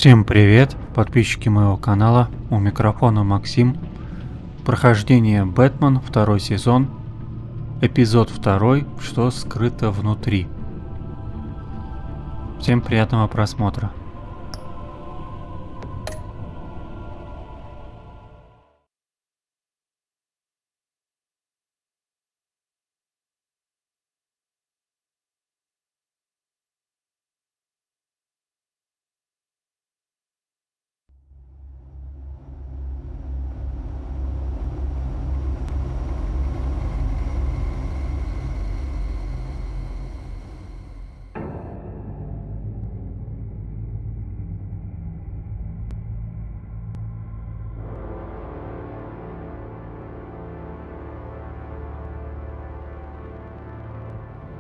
Всем привет, подписчики моего канала, у микрофона Максим. Прохождение Batman, второй сезон, эпизод 2, что скрыто внутри. Всем приятного просмотра.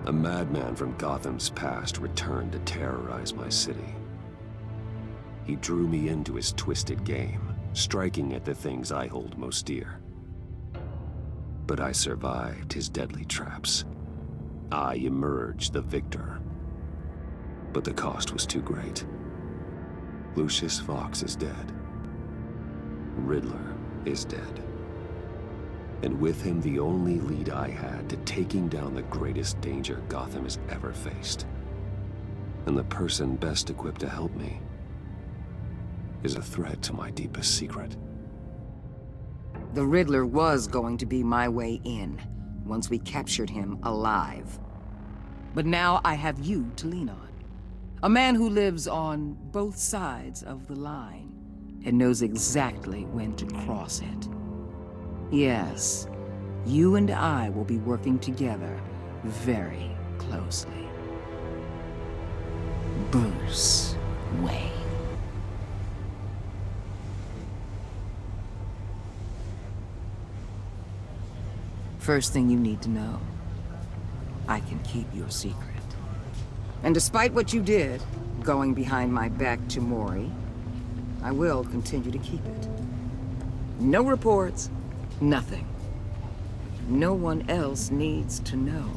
A madman from Gotham's past returned to terrorize my city. He drew me into his twisted game, striking at the things I hold most dear. But I survived his deadly traps. I emerged the victor. But the cost was too great. Lucius Fox is dead. Riddler is dead. And with him the only lead I had to taking down the greatest danger Gotham has ever faced. And the person best equipped to help me is a threat to my deepest secret. The Riddler was going to be my way in, once we captured him alive. But now I have you to lean on. A man who lives on both sides of the line, and knows exactly when to cross it. Yes, you and I will be working together very closely. Bruce Wayne. First thing you need to know, I can keep your secret. And despite what you did, going behind my back to Maury, I will continue to keep it. No reports. Nothing. No one else needs to know.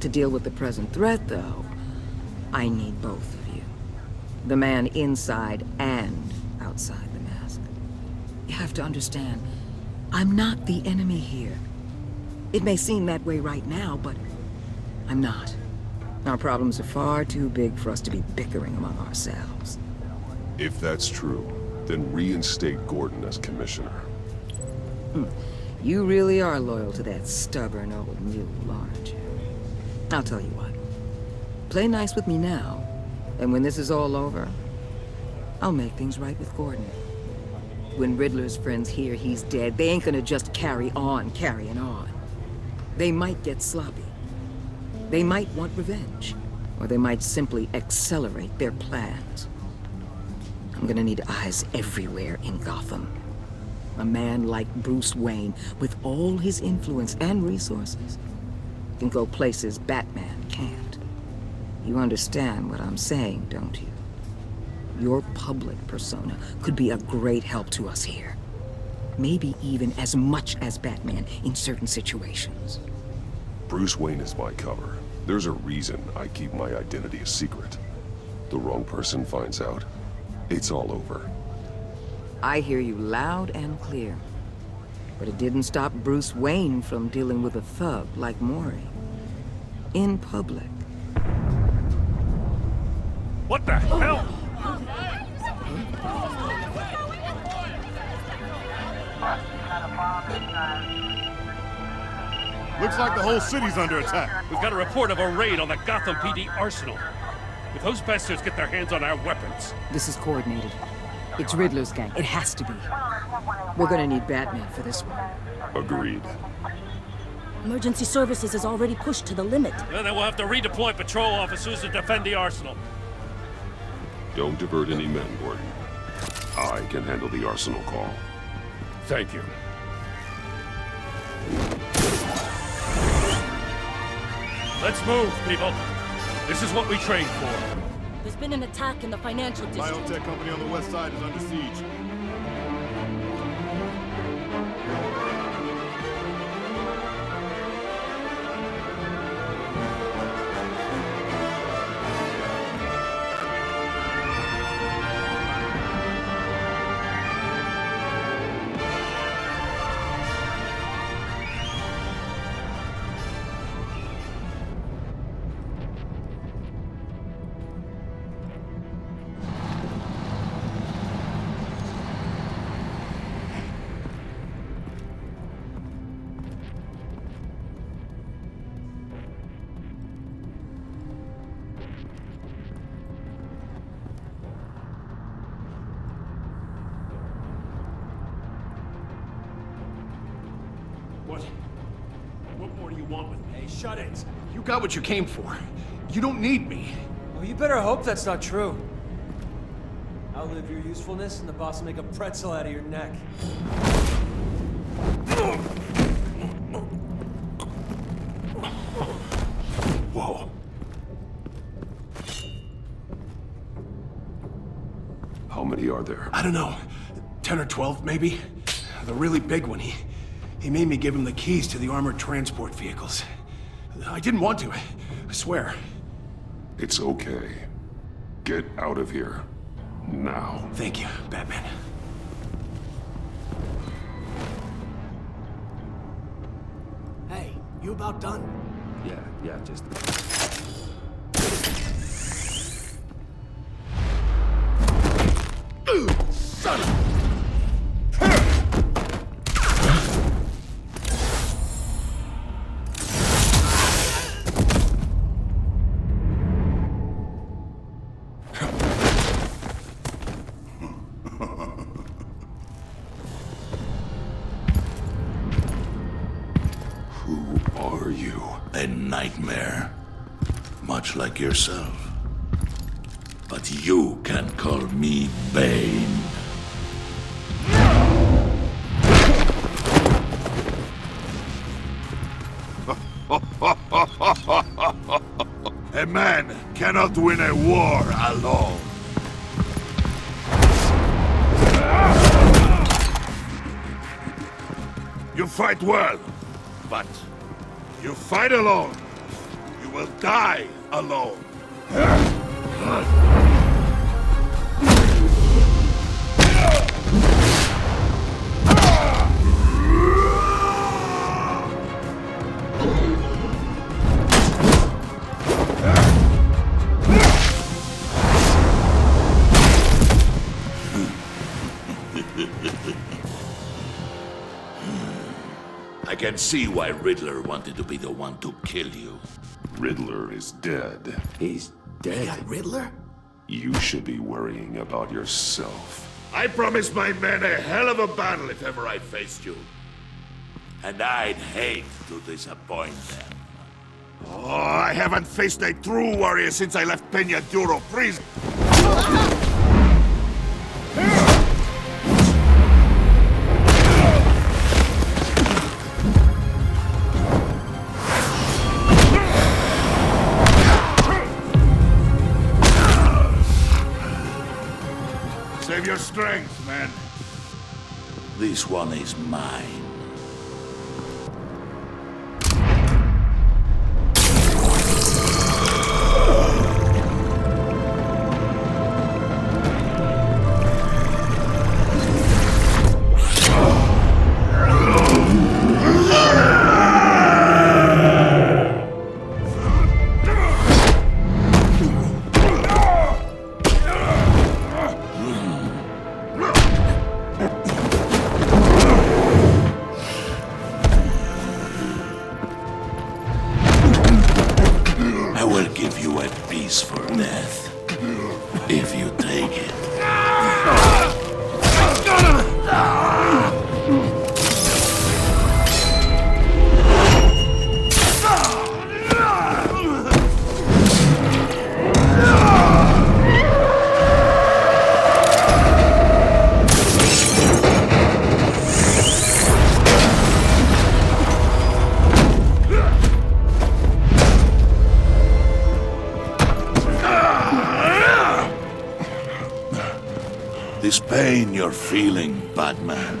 To deal with the present threat, though, I need both of you. The man inside and outside the mask. You have to understand, I'm not the enemy here. It may seem that way right now, but I'm not. Our problems are far too big for us to be bickering among ourselves. If that's true, then reinstate Gordon as commissioner. You really are loyal to that stubborn old mule, aren't you? I'll tell you what. Play nice with me now, and when this is all over, I'll make things right with Gordon. When Riddler's friends hear he's dead, they ain't gonna just carry on carrying on. They might get sloppy. They might want revenge, or they might simply accelerate their plans. I'm gonna need eyes everywhere in Gotham. A man like Bruce Wayne, with all his influence and resources, can go places Batman can't. You understand what I'm saying, don't you? Your public persona could be a great help to us here. Maybe even as much as Batman in certain situations. Bruce Wayne is my cover. There's a reason I keep my identity a secret. The wrong person finds out, it's all over. I hear you loud and clear. But it didn't stop Bruce Wayne from dealing with a thug like Maury. In public. What the hell? Looks like the whole city's under attack. We've got a report of a raid on the Gotham PD arsenal. If those bastards get their hands on our weapons... This is coordinated. It's Riddler's gang. It has to be. We're gonna need Batman for this one. Agreed. Emergency services is already pushed to the limit. Then we'll have to redeploy patrol officers to defend the arsenal. Don't divert any men, Gordon. I can handle the arsenal call. Thank you. Let's move, people. This is what we trained for. There's been an attack in the financial district. Biotech company on the west side is under siege. What? What more do you want with me? Hey, shut it! You got what you came for. You don't need me. Well, you better hope that's not true. Outlive your usefulness and the boss will make a pretzel out of your neck. Whoa. How many are there? I don't know. 10 or 12, maybe? The really big one, he made me give him the keys to the armored transport vehicles. I didn't want to, I swear. It's okay. Get out of here. Now. Thank you, Batman. Hey, you about done? Yeah, just... Son of... A nightmare, much like yourself. But you can call me Bane. A man cannot win a war alone. You fight well, but you fight alone, you will die alone. I can see why Riddler wanted to be the one to kill you. Riddler is dead. He's dead. That Riddler? You should be worrying about yourself. I promised my men a hell of a battle if ever I faced you. And I'd hate to disappoint them. Oh, I haven't faced a true warrior since I left Peña Duro prison. Save your strength, man. This one is mine. This pain you're feeling, Batman.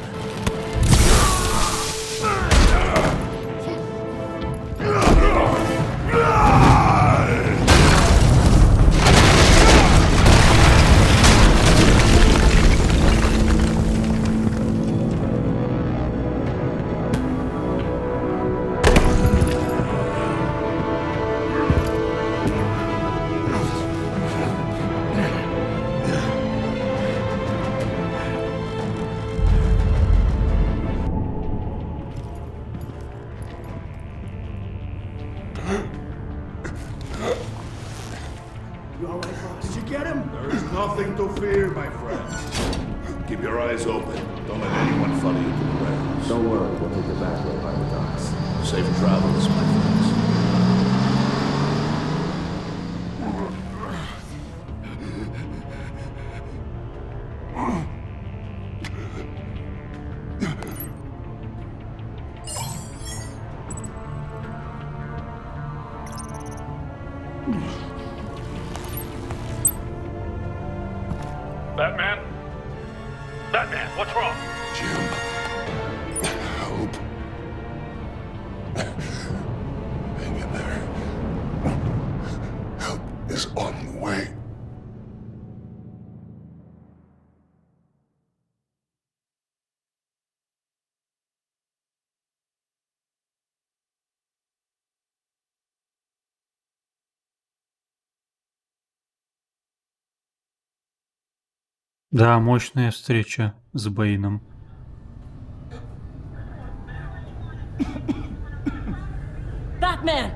You all right, boss? Did you get him? There is nothing to fear, my friend. Keep your eyes open. Don't let anyone follow you to the rails. Don't worry, we'll take the back way by the dock. Safe travels, my friends. Batman? Batman, what's wrong? Jim. Help. Hang in there. Help is on the way. Да, мощная встреча с Бэйном. Batman!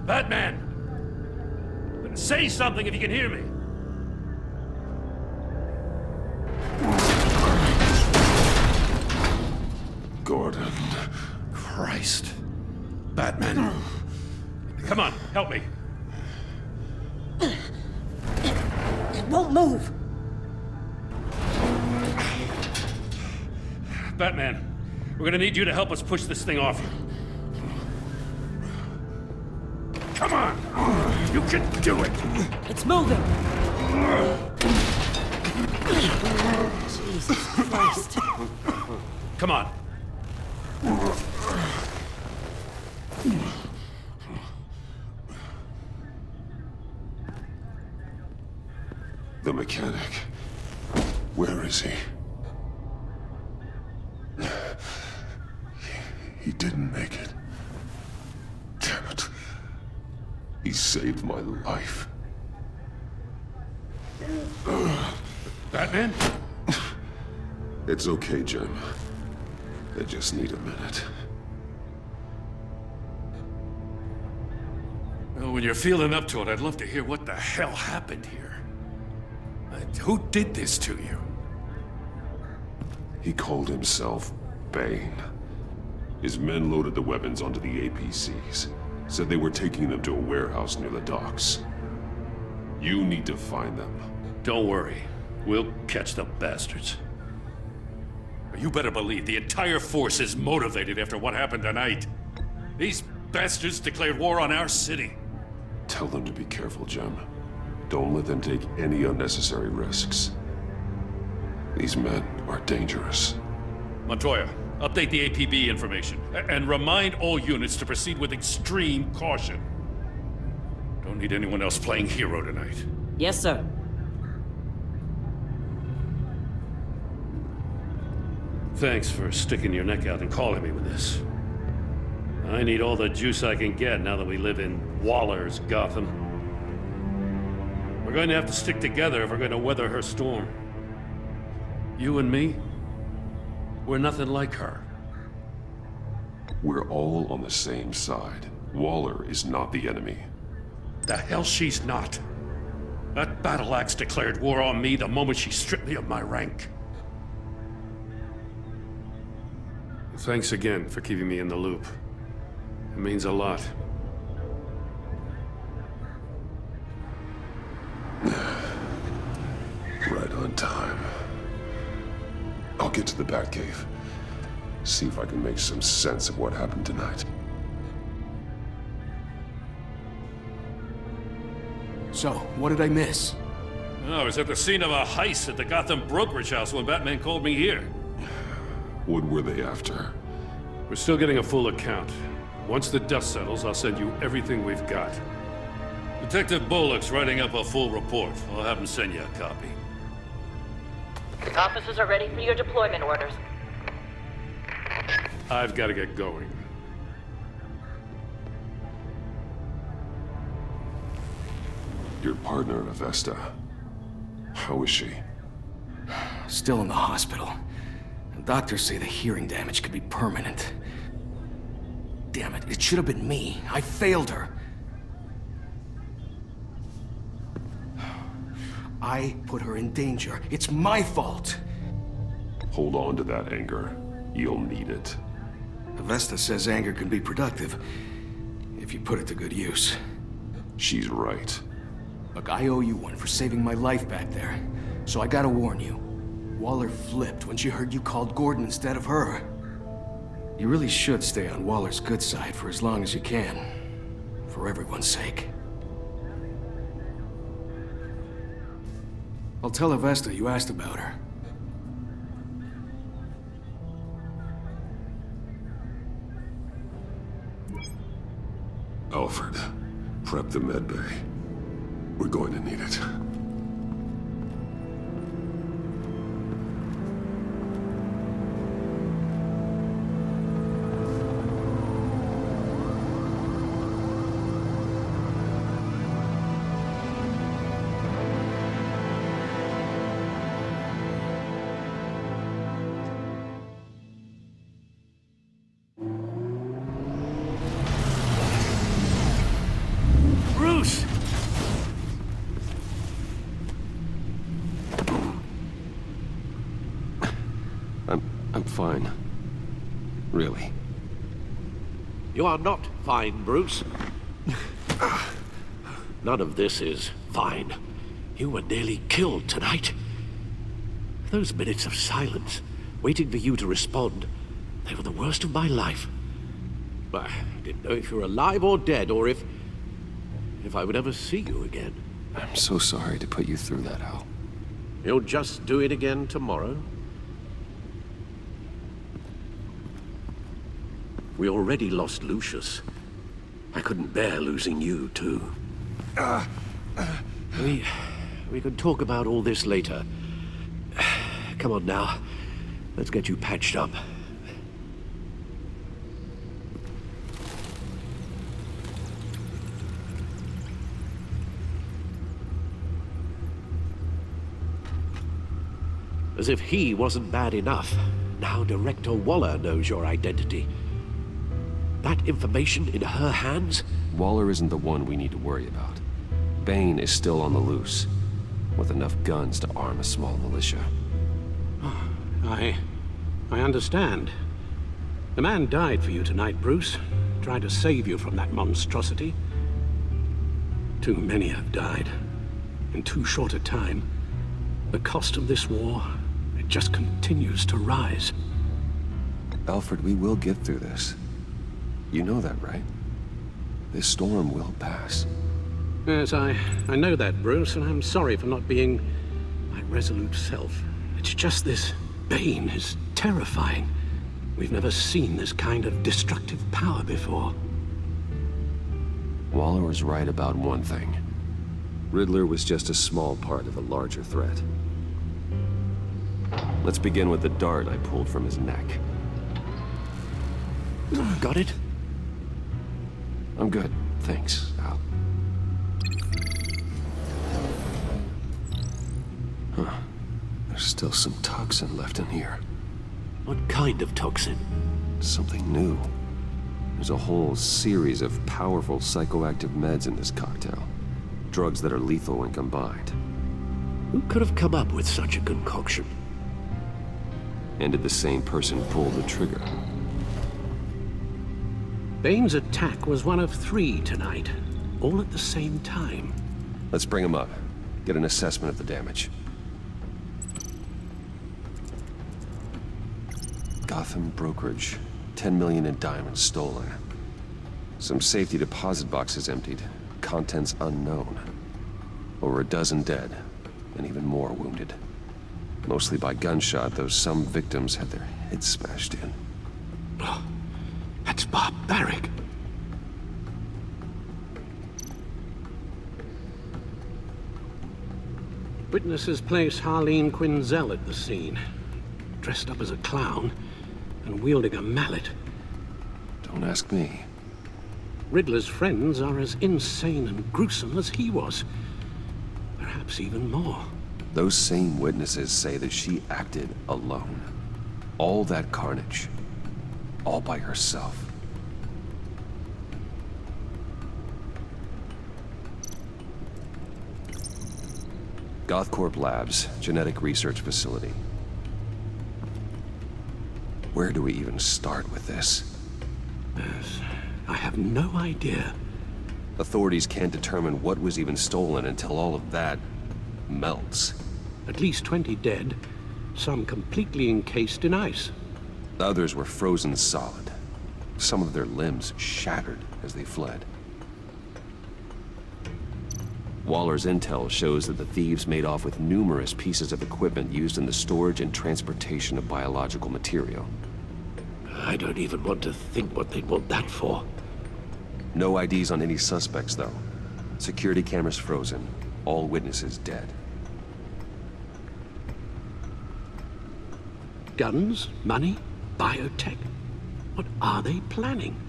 Batman! Say something if you can hear me. Gordon. Christ. Batman. Come on, help me. It won't move. Batman, we're gonna need you to help us push this thing off you. Come on! You can do it! It's moving. Jesus Christ. Come on. The mechanic. Where is he? He didn't make it. Damn it. He saved my life. Batman? It's okay, Jim. I just need a minute. Well, when you're feeling up to it, I'd love to hear what the hell happened here. Who did this to you? He called himself Bane. His men loaded the weapons onto the APCs. Said they were taking them to a warehouse near the docks. You need to find them. Don't worry. We'll catch the bastards. You better believe the entire force is motivated after what happened tonight. These bastards declared war on our city. Tell them to be careful, Jim. Don't let them take any unnecessary risks. These men are dangerous. Montoya, update the APB information. And remind all units to proceed with extreme caution. Don't need anyone else playing hero tonight. Yes, sir. Thanks for sticking your neck out and calling me with this. I need all the juice I can get now that we live in Waller's Gotham. We're going to have to stick together if we're going to weather her storm. You and me, we're nothing like her. We're all on the same side. Waller is not the enemy. The hell she's not. That battle axe declared war on me the moment she stripped me of my rank. Thanks again for keeping me in the loop. It means a lot. Right on time. I'll get to the Batcave. See if I can make some sense of what happened tonight. So, what did I miss? I was at the scene of a heist at the Gotham brokerage house when Batman called me here. What were they after? We're still getting a full account. Once the dust settles, I'll send you everything we've got. Detective Bullock's writing up a full report. I'll have him send you a copy. Officers are ready for your deployment orders. I've got to get going. Your partner, Avesta. How is she? Still in the hospital. The doctors say the hearing damage could be permanent. Damn it, it should have been me. I failed her. I put her in danger. It's my fault. Hold on to that anger. You'll need it. Avesta says anger can be productive, if you put it to good use. She's right. Look, I owe you one for saving my life back there. So I gotta warn you. Waller flipped when she heard you called Gordon instead of her. You really should stay on Waller's good side for as long as you can. For everyone's sake. I'll tell Avesta you asked about her. Alfred, prep the med bay. We're going to need it. Bruce! I'm fine. Really. You are not fine, Bruce. None of this is fine. You were nearly killed tonight. Those minutes of silence, waiting for you to respond, they were the worst of my life. I didn't know if you were alive or dead, or if I would ever see you again. I'm so sorry to put you through that, Al. You'll just do it again tomorrow? We already lost Lucius. I couldn't bear losing you, too. We could talk about all this later. Come on now. Let's get you patched up. As if he wasn't bad enough, now Director Waller knows your identity. That information in her hands? Waller isn't the one we need to worry about. Bane is still on the loose, with enough guns to arm a small militia. I understand. The man died for you tonight, Bruce. Tried to save you from that monstrosity. Too many have died. In too short a time. The cost of this war, it just continues to rise. Alfred, we will get through this. You know that, right? This storm will pass. Yes, I know that, Bruce, and I'm sorry for not being my resolute self. It's just this Bane is terrifying. We've never seen this kind of destructive power before. Waller was right about one thing. Riddler was just a small part of a larger threat. Let's begin with the dart I pulled from his neck. Got it? I'm good, thanks, Al. Huh. There's still some toxin left in here. What kind of toxin? Something new. There's a whole series of powerful psychoactive meds in this cocktail. Drugs that are lethal when combined. Who could have come up with such a concoction? And did the same person pull the trigger? Bane's attack was one of 3 tonight, all at the same time. Let's bring him up. Get an assessment of the damage. Gotham brokerage. 10 million in diamonds stolen. Some safety deposit boxes emptied. Contents unknown. Over a dozen dead, and even more wounded. Mostly by gunshot, though some victims had their heads smashed in. Oh, that's barbaric. Witnesses place Harleen Quinzel at the scene, dressed up as a clown and wielding a mallet. Don't ask me. Riddler's friends are as insane and gruesome as he was. Perhaps even more. Those same witnesses say that she acted alone. All that carnage. All by herself. GothCorp Labs, genetic research facility. Where do we even start with this? Yes, I have no idea. Authorities can't determine what was even stolen until all of that melts. At least 20 dead, some completely encased in ice. Others were frozen solid. Some of their limbs shattered as they fled. Waller's intel shows that the thieves made off with numerous pieces of equipment used in the storage and transportation of biological material. I don't even want to think what they'd want that for. No IDs on any suspects, though. Security cameras frozen. All witnesses dead. Guns, money, biotech. What are they planning?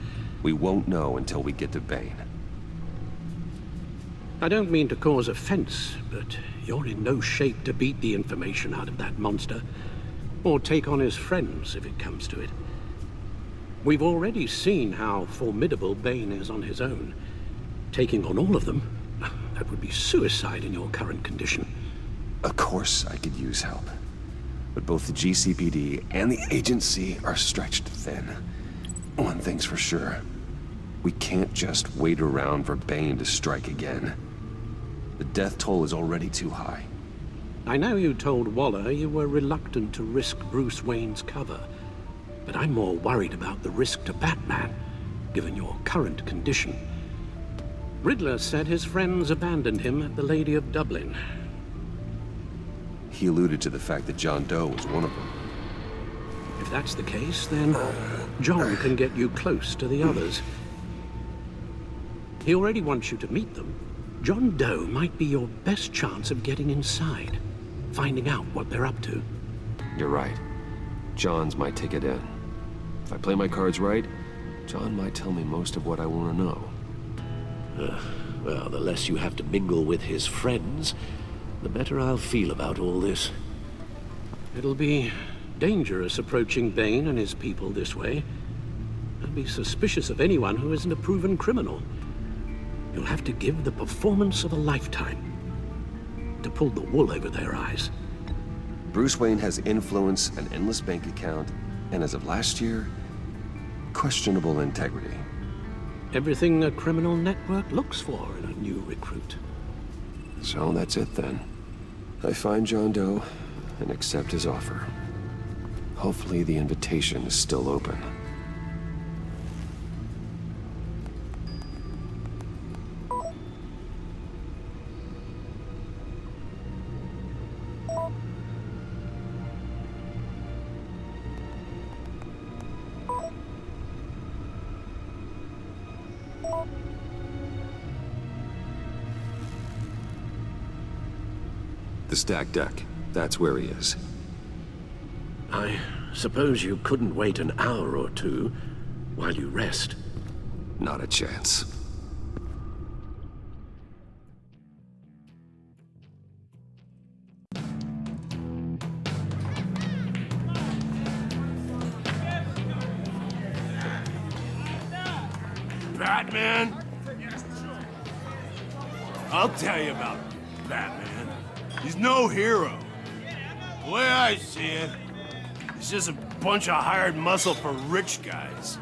We won't know until we get to Bane. I don't mean to cause offense, but you're in no shape to beat the information out of that monster, or take on his friends if it comes to it. We've already seen how formidable Bane is on his own. Taking on all of them, that would be suicide in your current condition. Of course I could use help. But both the GCPD and the agency are stretched thin. One thing's for sure. We can't just wait around for Bane to strike again. The death toll is already too high. I know you told Waller you were reluctant to risk Bruce Wayne's cover, but I'm more worried about the risk to Batman, given your current condition. Riddler said his friends abandoned him at the Lady of Dublin. He alluded to the fact that John Doe was one of them. If that's the case, then John can get you close to the others. He already wants you to meet them. John Doe might be your best chance of getting inside, finding out what they're up to. You're right. John's my ticket in. If I play my cards right, John might tell me most of what I want to know. Well, the less you have to mingle with his friends, the better I'll feel about all this. It'll be dangerous approaching Bane and his people this way. I'd be suspicious of anyone who isn't a proven criminal. You'll have to give the performance of a lifetime to pull the wool over their eyes. Bruce Wayne has influence, an endless bank account, and as of last year, questionable integrity. Everything a criminal network looks for in a new recruit. So that's it then. I find John Doe and accept his offer. Hopefully the invitation is still open. The stacked deck. That's where he is. I suppose you couldn't wait an hour or two while you rest. Not a chance. Batman? I'll tell you about Batman. He's no hero. The way I see it, he's just a bunch of hired muscle for rich guys.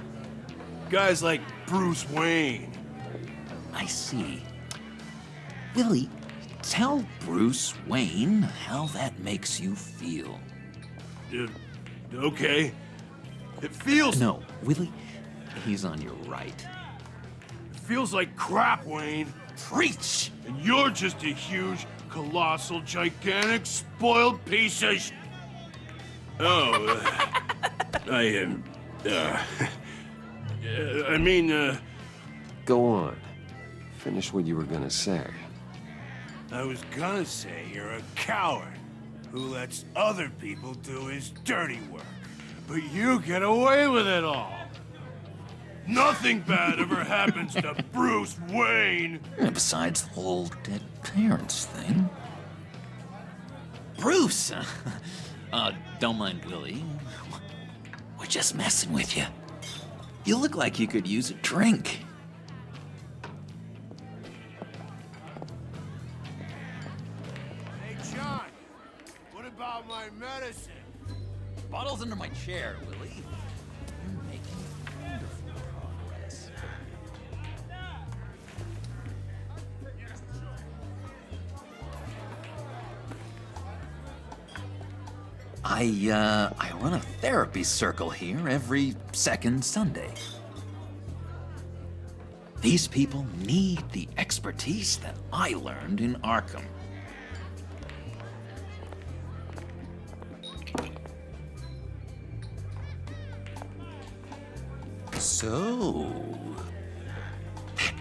Guys like Bruce Wayne. I see. Willie, tell Bruce Wayne how that makes you feel. Okay. It feels... No, Willie, he's on your right. It feels like crap, Wayne. Preach! And you're just a huge, colossal, gigantic, spoiled piece of sh... Oh, I mean, Go on. Finish what you were gonna say. I was gonna say you're a coward who lets other people do his dirty work. But you get away with it all. Nothing bad ever happens to Bruce Wayne. Besides the whole dead parents thing. Bruce! Don't mind Willie. We're just messing with you. You look like you could use a drink. Hey, John, what about my medicine? Bottle's under my chair, Willie. I run a therapy circle here every second Sunday. These people need the expertise that I learned in Arkham. So, that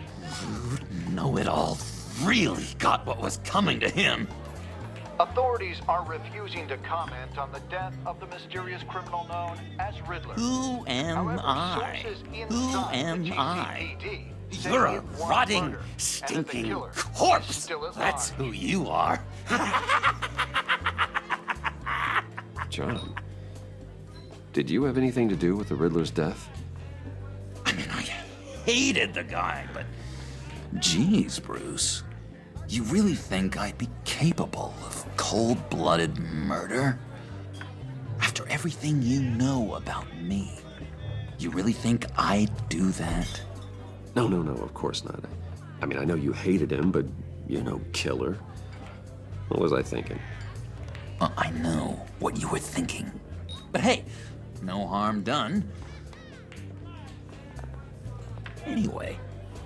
rude know-it-all really got what was coming to him. Authorities are refusing to comment on the death of the mysterious criminal known as Riddler. Who am However, I? sources Who inside the am I? GCPD say You're a it was rotting, murder, and that the stinking killer is corpse. still at That's large. who you are. John, did you have anything to do with the Riddler's death? I mean, I hated the guy, but geez, Bruce, you really think I'd be capable of cold-blooded murder? After everything you know about me, you really think I'd do that? No, of course not. I mean, I know you hated him, but you're no killer. What was I thinking? I know what you were thinking. But hey, no harm done. Anyway,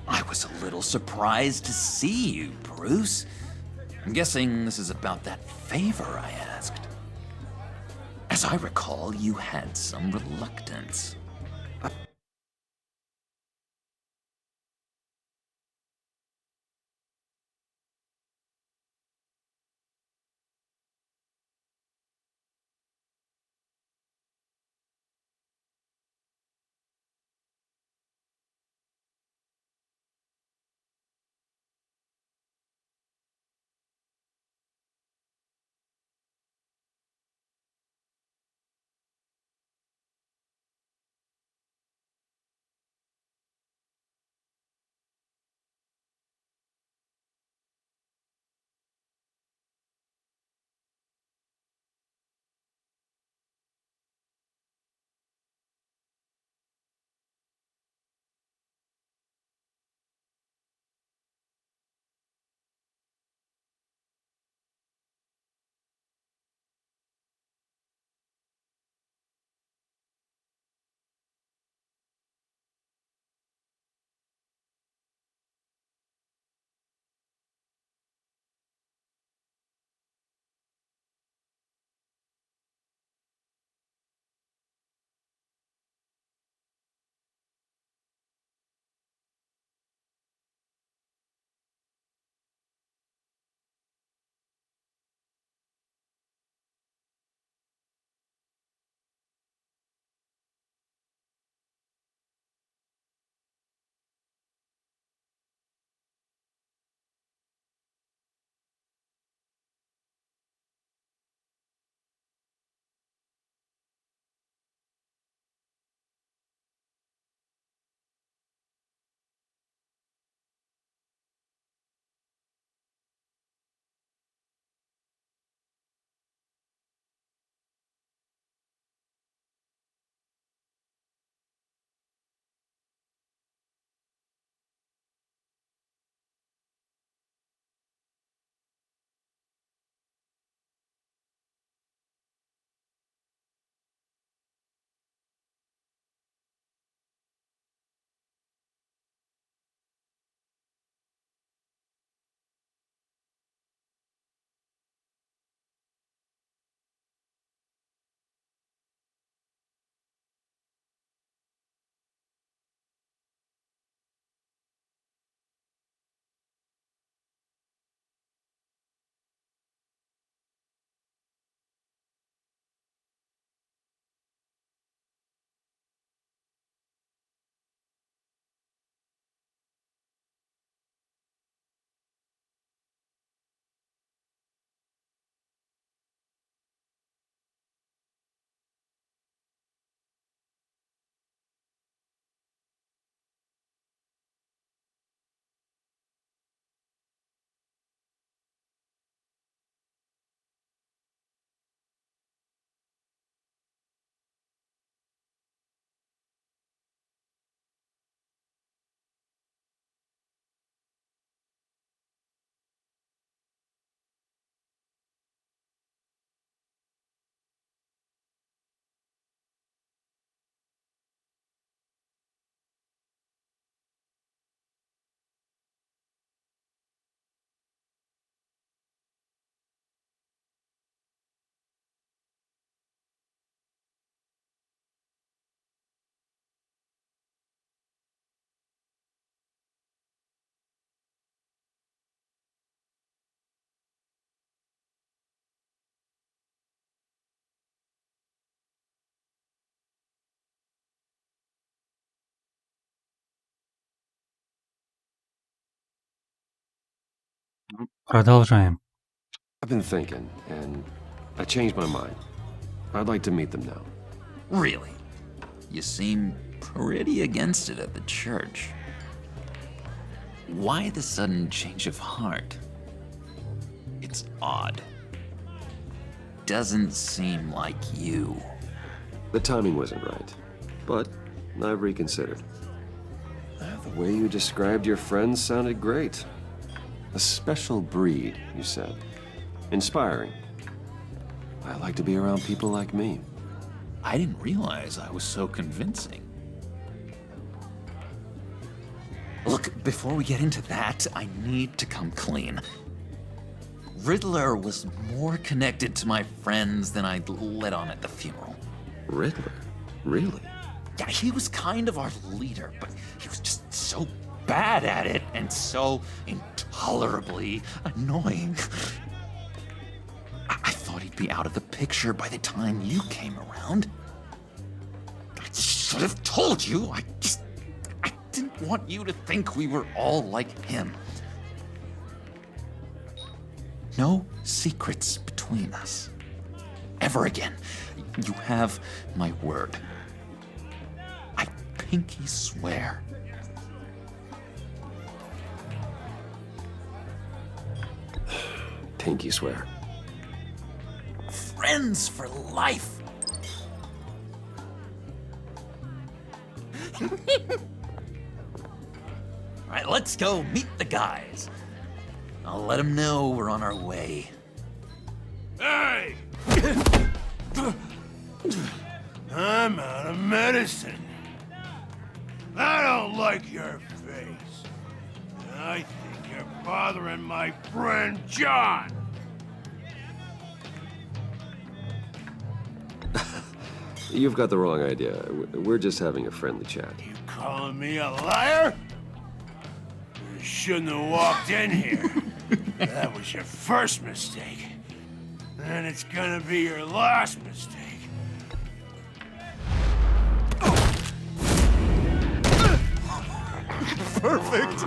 I was a little surprised to see you, Bruce. I'm guessing this is about that favor I asked. As I recall, you had some reluctance. Продолжаем. I've been thinking, and I changed my mind. I'd like to meet them now. Really? You seem pretty against it at the church. Why the sudden change of heart? It's odd. Doesn't seem like you. The timing wasn't right, but I've reconsidered. The way you described your friends sounded great. A special breed, you said. Inspiring. I like to be around people like me. I didn't realize I was so convincing. Look, before we get into that, I need to come clean. Riddler was more connected to my friends than I'd let on at the funeral. Riddler? Really? Yeah, he was kind of our leader, but he was just so bad at it and so intolerably annoying. I thought he'd be out of the picture by the time you came around. I should have told you. I didn't want you to think we were all like him. No secrets between us. Ever again. You have my word. I pinky swear. Pinky swear. Friends for life. All right, let's go meet the guys. I'll let them know we're on our way. Hey! I'm out of medicine. I don't like your face. I think you're bothering my friend John. You've got the wrong idea. We're just having a friendly chat. You calling me a liar? You shouldn't have walked in here. That was your first mistake. And it's gonna be your last mistake. Perfect.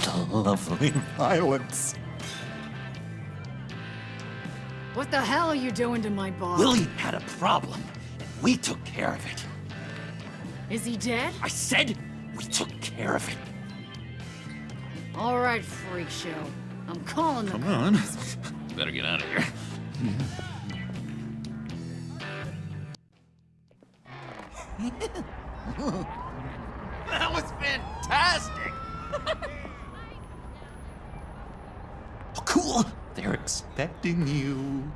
The lovely violence. What the hell are you doing to my boss? Willie had a problem, and we took care of it. Is he dead? I said we took care of it. All right, freak show. I'm calling the Come on. Better get out of here. That was fantastic! Oh, cool! They're expecting you.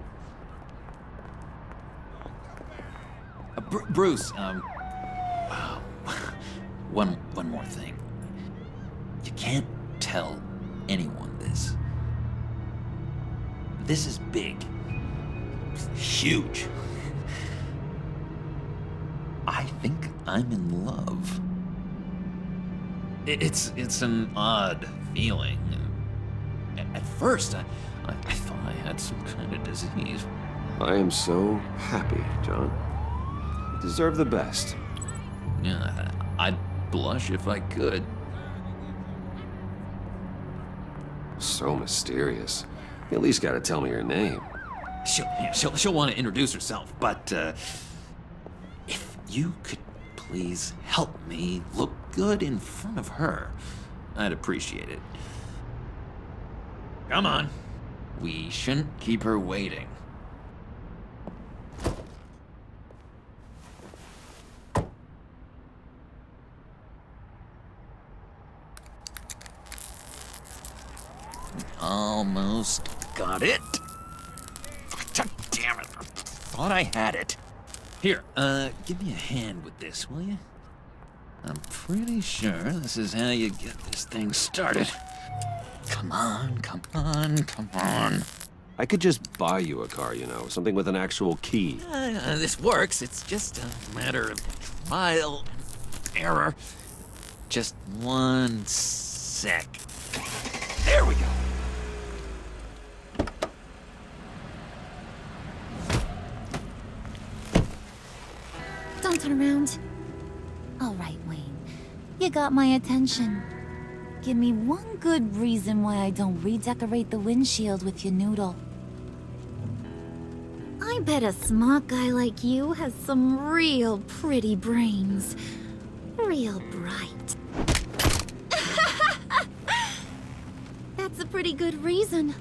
Bruce, one more thing. You can't tell anyone this. This is big. Huge. I think I'm in love. It's an odd feeling. At first, I thought I had some kind of disease. I am so happy, John. You deserve the best. Yeah, I'd blush if I could. So mysterious. You at least gotta tell me your name. She'll want to introduce herself, but if you could please help me look good in front of her, I'd appreciate it. Come on. We shouldn't keep her waiting. Almost got it. God damn it. I thought I had it. Here, give me a hand with this, will you? I'm pretty sure this is how you get this thing started. Come on, come on, come on. I could just buy you a car, you know, something with an actual key. This works. It's just a matter of trial and error. Just one sec. There we go. Don't turn around. you got my attention. Give me one good reason why I don't redecorate the windshield with your noodle. I bet a smart guy like you has some real pretty brains. Real bright. That's a pretty good reason.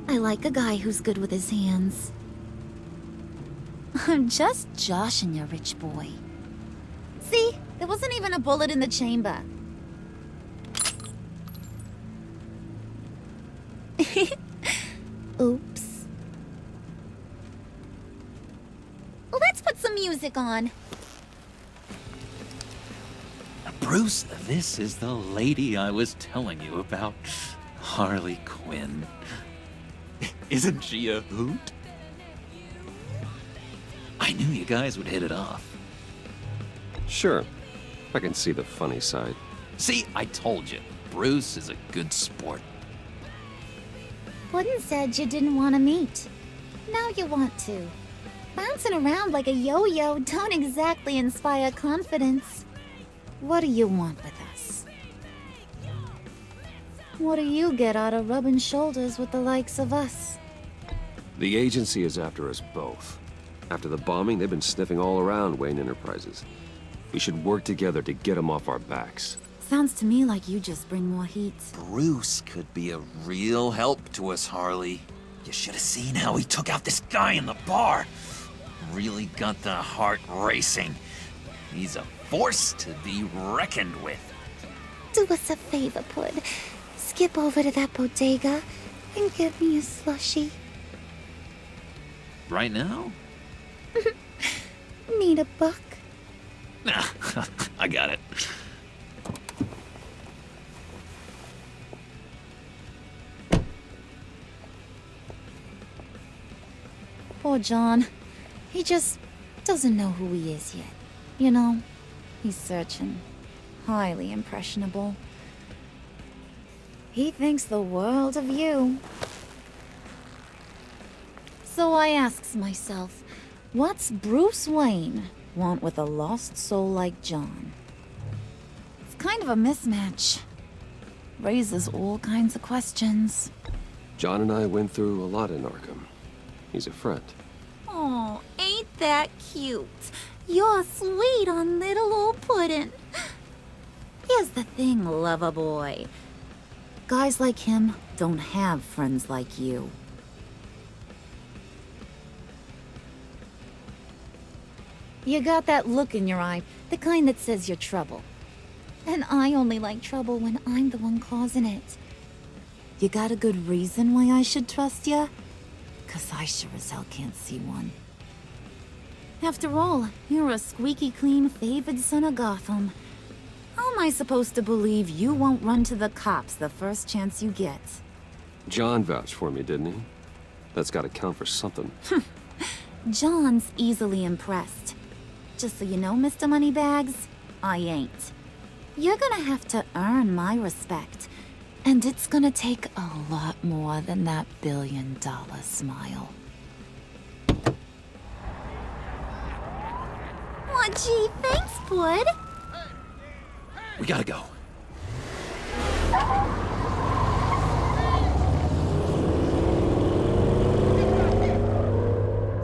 I like a guy who's good with his hands. I'm just joshing you, rich boy. See? There wasn't even a bullet in the chamber. Oops. Let's put some music on. Bruce, this is the lady I was telling you about. Harley Quinn. Isn't she a hoot? I knew you guys would hit it off. Sure. I can see the funny side. See, I told you. Bruce is a good sport. Puddin' said you didn't want to meet. Now you want to. Bouncing around like a yo-yo don't exactly inspire confidence. What do you want with us? What do you get out of rubbing shoulders with the likes of us? The agency is after us both. After the bombing, they've been sniffing all around Wayne Enterprises. We should work together to get them off our backs. Sounds to me like you just bring more heat. Bruce could be a real help to us, Harley. You should have seen how he took out this guy in the bar. Really got the heart racing. He's a force to be reckoned with. Do us a favor, Pud. Skip over to that bodega and get me a slushie. Right now? Need a buck? Nah, I got it. Poor John. He just doesn't know who he is yet. You know, he's searching. Highly impressionable. He thinks the world of you. So I asks myself, what's Bruce Wayne want with a lost soul like John? It's kind of a mismatch. Raises all kinds of questions. John and I went through a lot in Arkham. He's a friend. Oh, ain't that cute? You're sweet on little old Puddin'. Here's the thing, lover boy. Guys like him don't have friends like you. You got that look in your eye, the kind that says you're trouble. And I only like trouble when I'm the one causing it. You got a good reason why I should trust you? 'Cause I sure as hell can't see one. After all, you're a squeaky clean favored son of Gotham. How am I supposed to believe you won't run to the cops the first chance you get? John vouched for me, didn't he? That's gotta count for something. John's easily impressed. Just so you know, Mr. Moneybags, I ain't. You're gonna have to earn my respect. And it's gonna take a lot more than that billion-dollar smile. Aw, gee, thanks, Bud. We gotta go.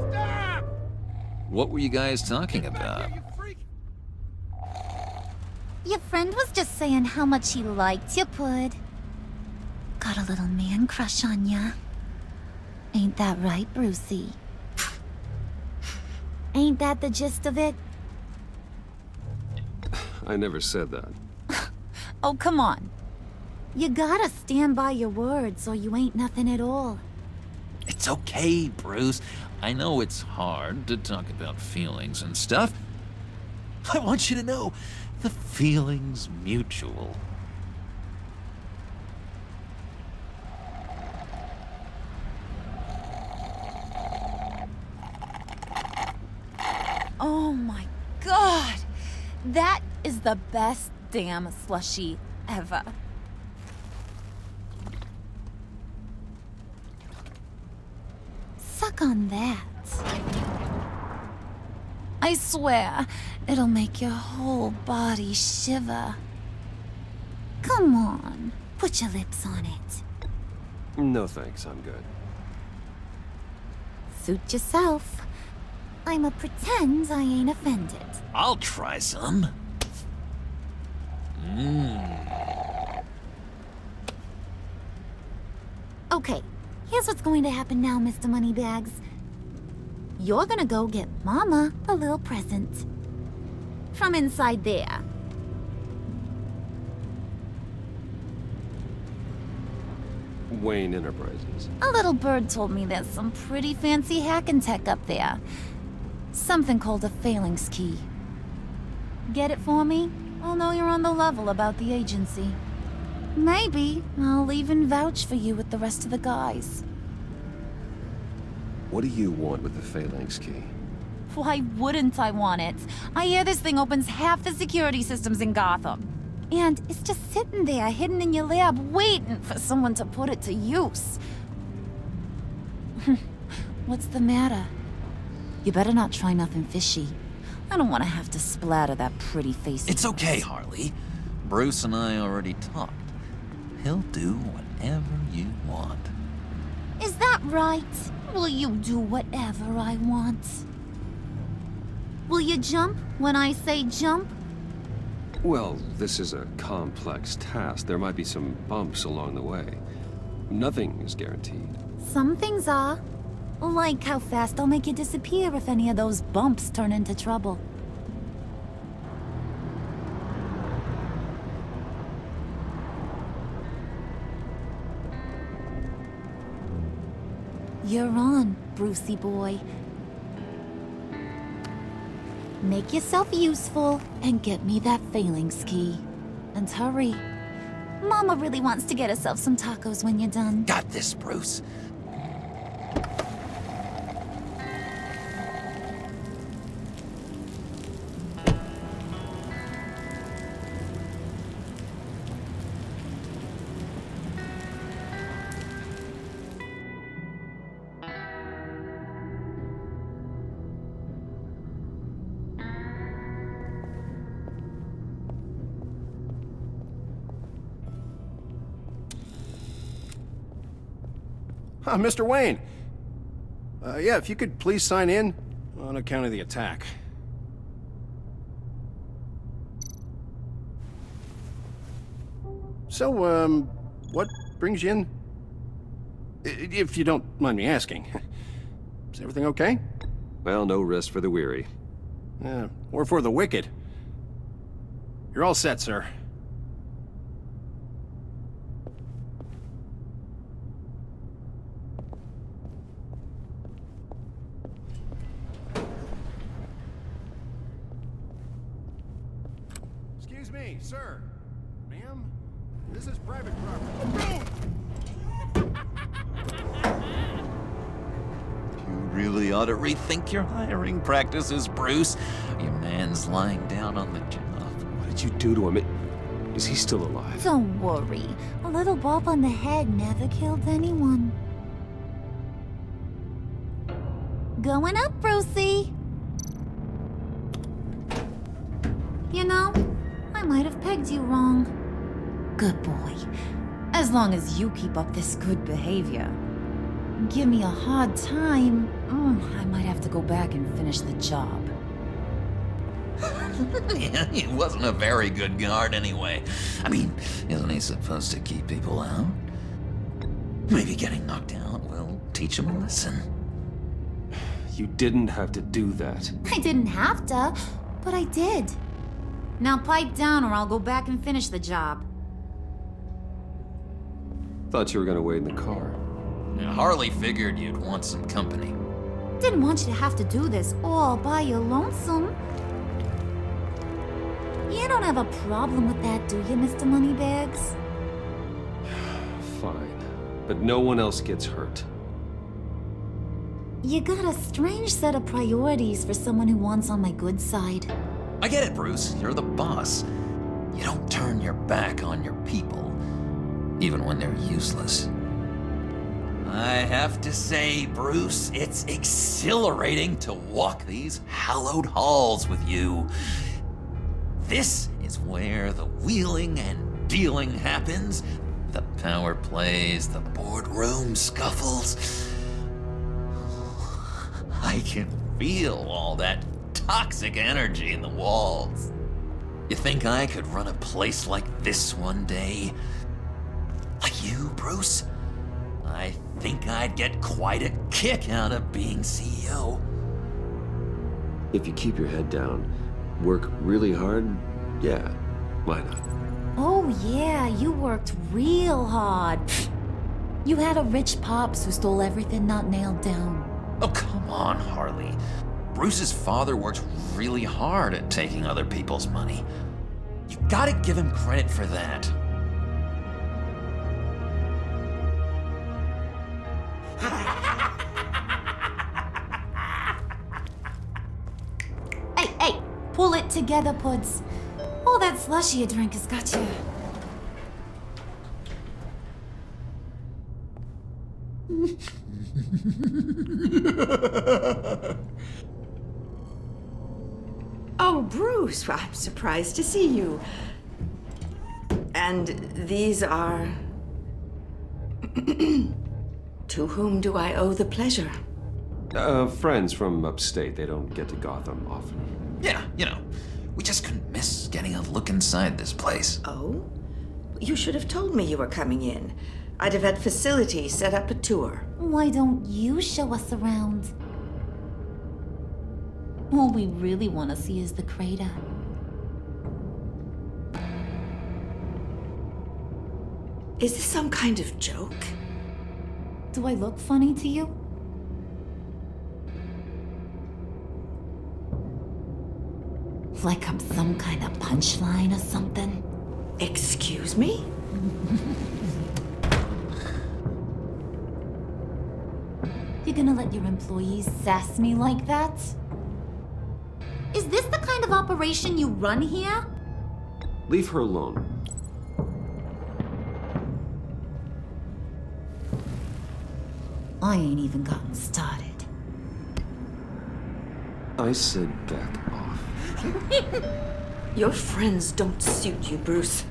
Stop! What were you guys talking about? Your friend was just saying how much he liked you, Bud. Got a little man crush on ya. Ain't that right, Brucey? Ain't that the gist of it? I never said that. Oh, come on. You gotta stand by your words or you ain't nothing at all. It's okay, Bruce. I know it's hard to talk about feelings and stuff. I want you to know, the feeling's mutual. Oh my god! That is the best damn slushie ever. Suck on that. I swear, It'll make your whole body shiver. Come on, put your lips on it. No thanks, I'm good. Suit yourself. I'ma pretend I ain't offended. I'll try some. Okay, here's what's going to happen now, Mr. Moneybags. You're gonna go get Mama a little present. From inside there. Wayne Enterprises. A little bird told me there's some pretty fancy hacking tech up there. Something called a phalanx key. Get it for me? I'll know you're on the level about the agency. Maybe I'll even vouch for you with the rest of the guys. What do you want with the phalanx key? Why wouldn't I want it? I hear this thing opens half the security systems in Gotham. And it's just sitting there, hidden in your lab, waiting for someone to put it to use. What's the matter? You better not try nothing fishy. I don't want to have to splatter that pretty face. It's okay, Harley. Bruce and I already talked. He'll do whatever you want. Is that right? Will you do whatever I want? Will you jump when I say jump? Well, this is a complex task. There might be some bumps along the way. Nothing is guaranteed. Some things are. Like how fast I'll make you disappear if any of those bumps turn into trouble. You're on, Brucey boy. Make yourself useful and get me that phalanx key. And hurry. Mama really wants to get herself some tacos when you're done. Got this, Bruce. Mr. Wayne. Yeah, if you could please sign in on account of the attack. So, what brings you in? If you don't mind me asking. Is everything okay? Well, no rest for the weary. Or for the wicked. You're all set, sir. Excuse me, sir. Ma'am, this is private property. You really ought to rethink your hiring practices, Bruce. Your man's lying down on the job. What did you do to him? Is he still alive? Don't worry. A little bump on the head never killed anyone. Going up, Brucey. You know, I might have pegged you wrong. Good boy. As long as you keep up this good behavior. Give me a hard time, I might have to go back and finish the job. Yeah, he wasn't a very good guard anyway. I mean, isn't he supposed to keep people out? Maybe getting knocked out will teach him a lesson. You didn't have to do that. I didn't have to, but I did. Now pipe down or I'll go back and finish the job. Thought you were gonna wait in the car. Now, Harley figured you'd want some company. Didn't want you to have to do this all by your lonesome. You don't have a problem with that, do you, Mr. Moneybags? Fine. But no one else gets hurt. You got a strange set of priorities for someone who wants on my good side. I get it, Bruce. You're the boss. You don't turn your back on your people, even when they're useless. I have to say, Bruce, it's exhilarating to walk these hallowed halls with you. This is where the wheeling and dealing happens, the power plays, the boardroom scuffles. I can feel all that toxic energy in the walls. You think I could run a place like this one day? Like you, Bruce? I think I'd get quite a kick out of being CEO. If you keep your head down, work really hard, yeah, why not? Oh yeah, you worked real hard. You had a rich pops who stole everything not nailed down. Oh, come on, Harley. Bruce's father worked really hard at taking other people's money. You gotta give him credit for that. Hey, pull it together, Puds. All that slushy you drink has got you. Oh, Bruce, I'm surprised to see you. And these are... To whom do I owe the pleasure? Friends from upstate. They don't get to Gotham often. Yeah, you know, we just couldn't miss getting a look inside this place. Oh? You should have told me you were coming in. I'd have had facilities set up a tour. Why don't you show us around? All we really want to see is the crater. Is this some kind of joke? Do I look funny to you? Like I'm some kind of punchline or something? Excuse me? You're gonna let your employees sass me like that? Is this the kind of operation you run here? Leave her alone. I ain't even gotten started. I said back off. Your friends don't suit you, Bruce.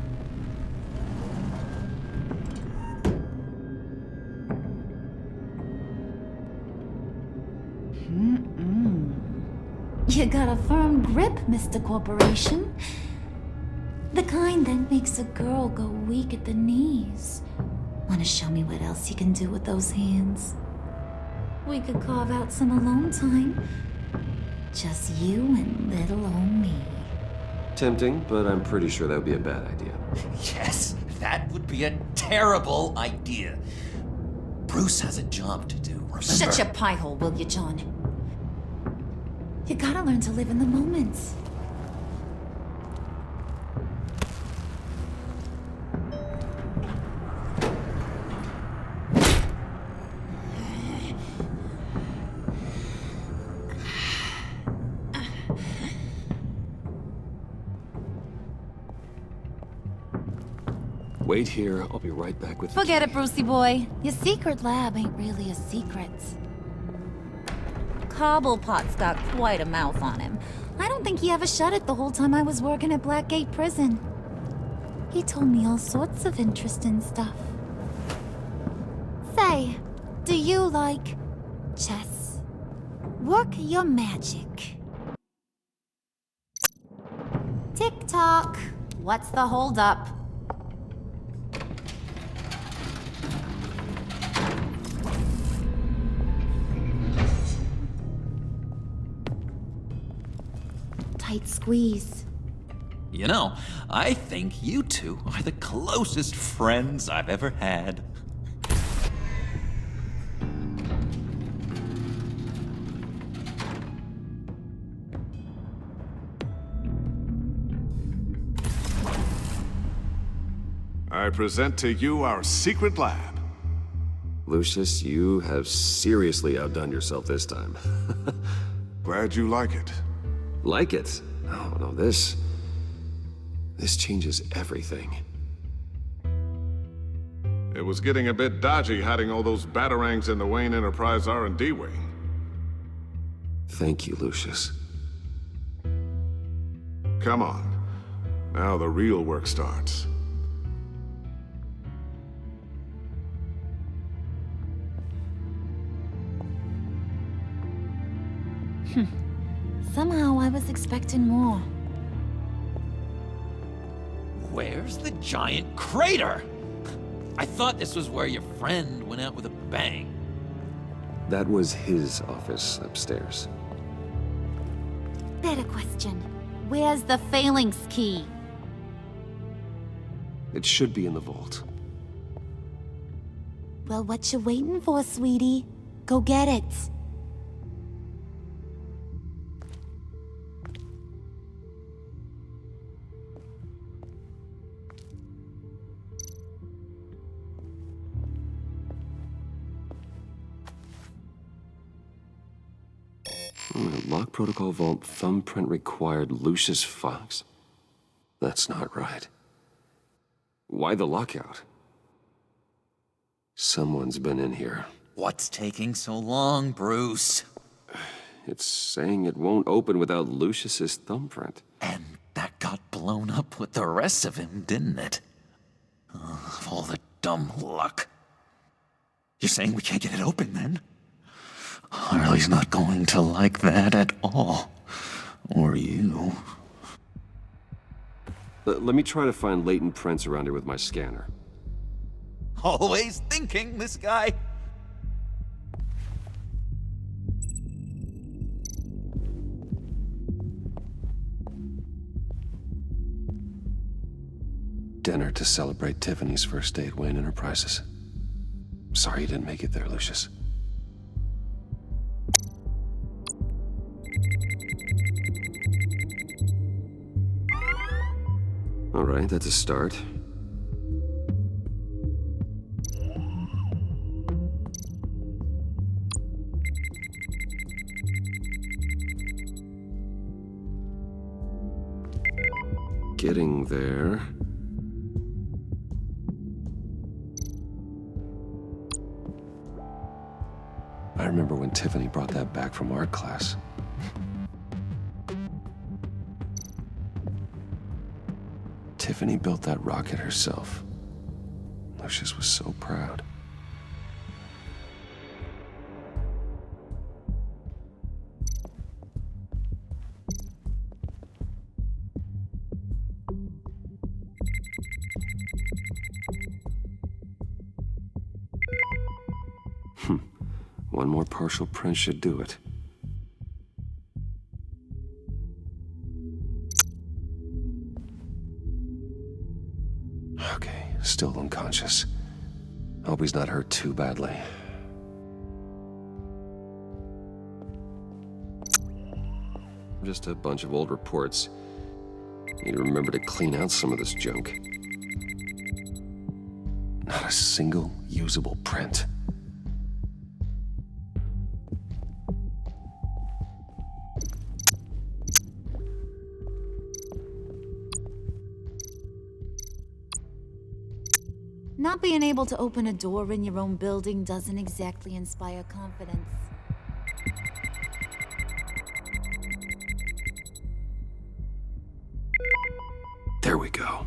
You got a firm grip, Mr. Corporation. The kind that makes a girl go weak at the knees. Wanna show me what else you can do with those hands? We could carve out some alone time. Just you and little old me. Tempting, but I'm pretty sure that would be a bad idea. Yes, that would be a terrible idea. Bruce has a job to do, remember? Shut your pie hole, will you, John? You gotta learn to live in the moment. Wait here, I'll be right back with Forget it, Brucey boy. Your secret lab ain't really a secret. Cobblepot's got quite a mouth on him. I don't think he ever shut it the whole time I was working at Blackgate Prison. He told me all sorts of interesting stuff. Say, do you like chess? Work your magic. Tick-tock. What's the holdup? Tight squeeze. You know, I think you two are the closest friends I've ever had. I present to you our secret lab. Lucius, you have seriously outdone yourself this time. Glad you like it. Like it? Oh, no, this changes everything. It was getting a bit dodgy hiding all those batarangs in the Wayne Enterprise R&D wing. Thank you, Lucius. Come on. Now the real work starts. Somehow I was expecting more. Where's the giant crater? I thought this was where your friend went out with a bang. That was his office upstairs. Better question. Where's the phalanx key? It should be in the vault. Well, what you waiting for, sweetie? Go get it. Lock protocol vault thumbprint required Lucius Fox? That's not right. Why the lockout? Someone's been in here. What's taking so long, Bruce? It's saying it won't open without Lucius's thumbprint. And that got blown up with the rest of him, didn't it? All the dumb luck. You're saying we can't get it open, then? Harley's not going to like that at all. Or you. Let me try to find latent prints around here with my scanner. Always thinking, this guy. Dinner to celebrate Tiffany's first day at Wayne Enterprises. Sorry you didn't make it there, Lucius. All right, that's a start. Getting there. I remember when Tiffany brought that back from art class. Tiffany built that rocket herself. Lucius was so proud. One more partial print should do it. Okay, still unconscious. Hope he's not hurt too badly. Just a bunch of old reports. Need to remember to clean out some of this junk. Not a single usable print. Not being able to open a door in your own building doesn't exactly inspire confidence. There we go.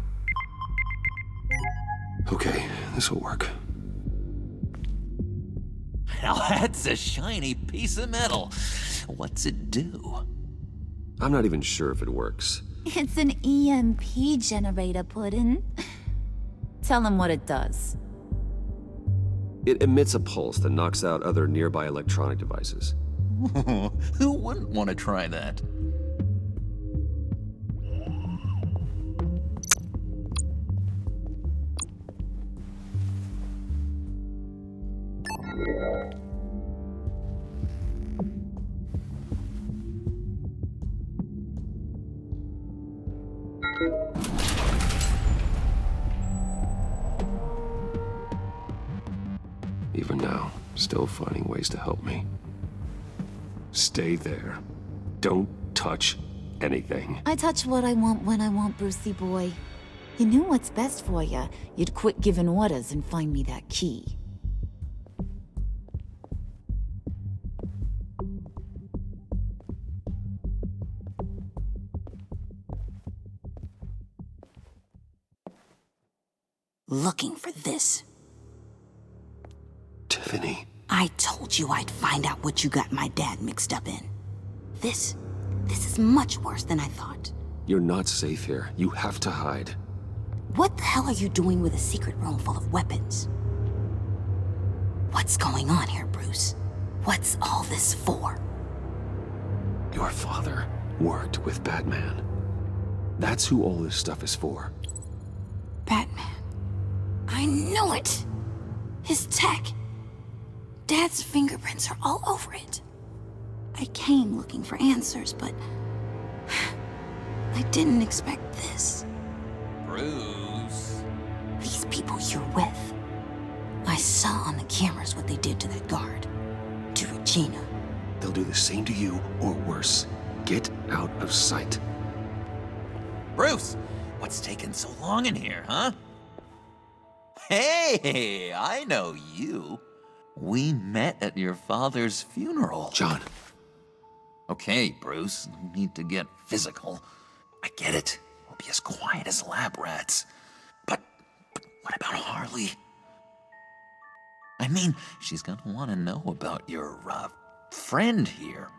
Okay, this will work. Now that's a shiny piece of metal. What's it do? I'm not even sure if it works. It's an EMP generator, Puddin'. Tell him what it does. It emits a pulse that knocks out other nearby electronic devices. Who wouldn't want to try that? Even now, still finding ways to help me. Stay there. Don't touch anything. I touch what I want when I want, Brucey boy. You knew what's best for you. You'd quit giving orders and find me that key. Looking for this. Tiffany. I told you I'd find out what you got my dad mixed up in. This is much worse than I thought. You're not safe here. You have to hide. What the hell are you doing with a secret room full of weapons? What's going on here, Bruce? What's all this for? Your father worked with Batman. That's who all this stuff is for. Batman. I knew it! His tech. Dad's fingerprints are all over it. I came looking for answers, but I didn't expect this. Bruce. These people you're with. I saw on the cameras what they did to that guard. To Regina. They'll do the same to you, or worse. Get out of sight. Bruce, what's taking so long in here, huh? Hey, I know you. We met at your father's funeral. John. Okay, Bruce, no need to get physical. I get it. We'll be as quiet as lab rats. But what about Harley? I mean, she's gonna want to know about your, friend here.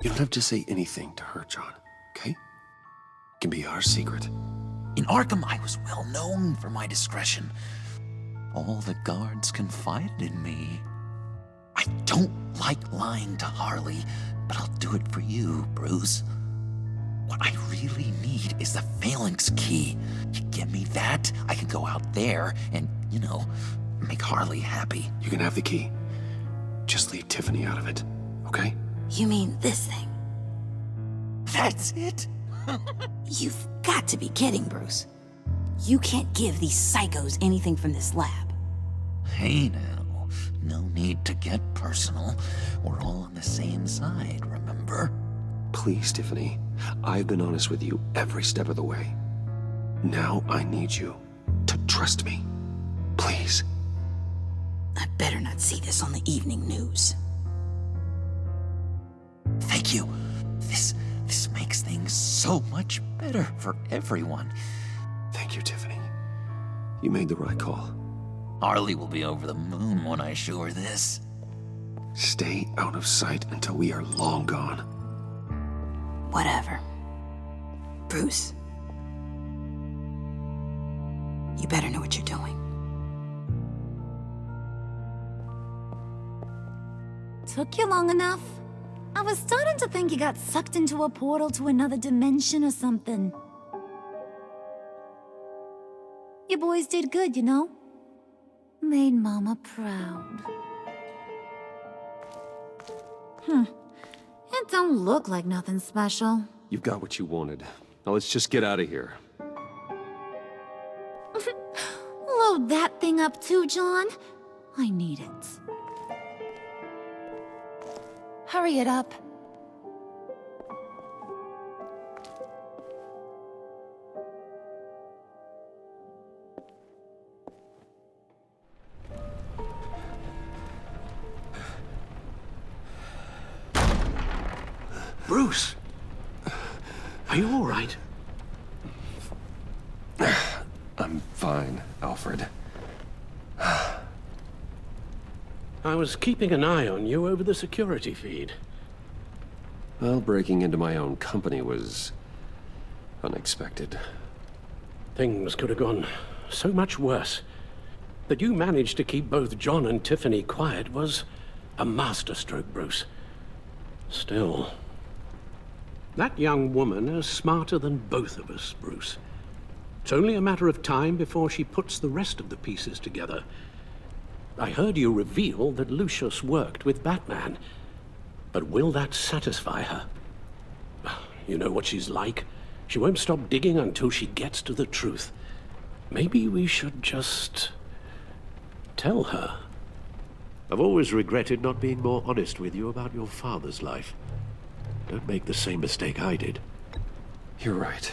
You don't have to say anything to her, John, okay? It can be our secret. In Arkham, I was well known for my discretion. All the guards confided in me. I don't like lying to Harley, but I'll do it for you, Bruce. What I really need is the phalanx key. You give me that, I can go out there and, make Harley happy. You can have the key. Just leave Tiffany out of it, okay? You mean this thing? That's it? You've got to be kidding, Bruce. You can't give these psychos anything from this lab. Hey now, no need to get personal. We're all on the same side, remember? Please, Tiffany. I've been honest with you every step of the way. Now I need you to trust me. Please. I better not see this on the evening news. Thank you. This makes things so much better for everyone. Thank you, Tiffany. You made the right call. Harley will be over the moon when I show her this. Stay out of sight until we are long gone. Whatever. Bruce. You better know what you're doing. Took you long enough? I was starting to think you got sucked into a portal to another dimension or something. You boys did good, you know? Made Mama proud. It don't look like nothing special. You've got what you wanted. Now let's just get out of here. Load that thing up too, John. I need it. Hurry it up. Bruce! Are you all right? I'm fine, Alfred. I was keeping an eye on you over the security feed. Well, breaking into my own company was unexpected. Things could have gone so much worse. That you managed to keep both John and Tiffany quiet was a masterstroke, Bruce. Still, that young woman is smarter than both of us, Bruce. It's only a matter of time before she puts the rest of the pieces together. I heard you reveal that Lucius worked with Batman. But will that satisfy her? You know what she's like. She won't stop digging until she gets to the truth. Maybe we should just tell her. I've always regretted not being more honest with you about your father's life. Don't make the same mistake I did. You're right.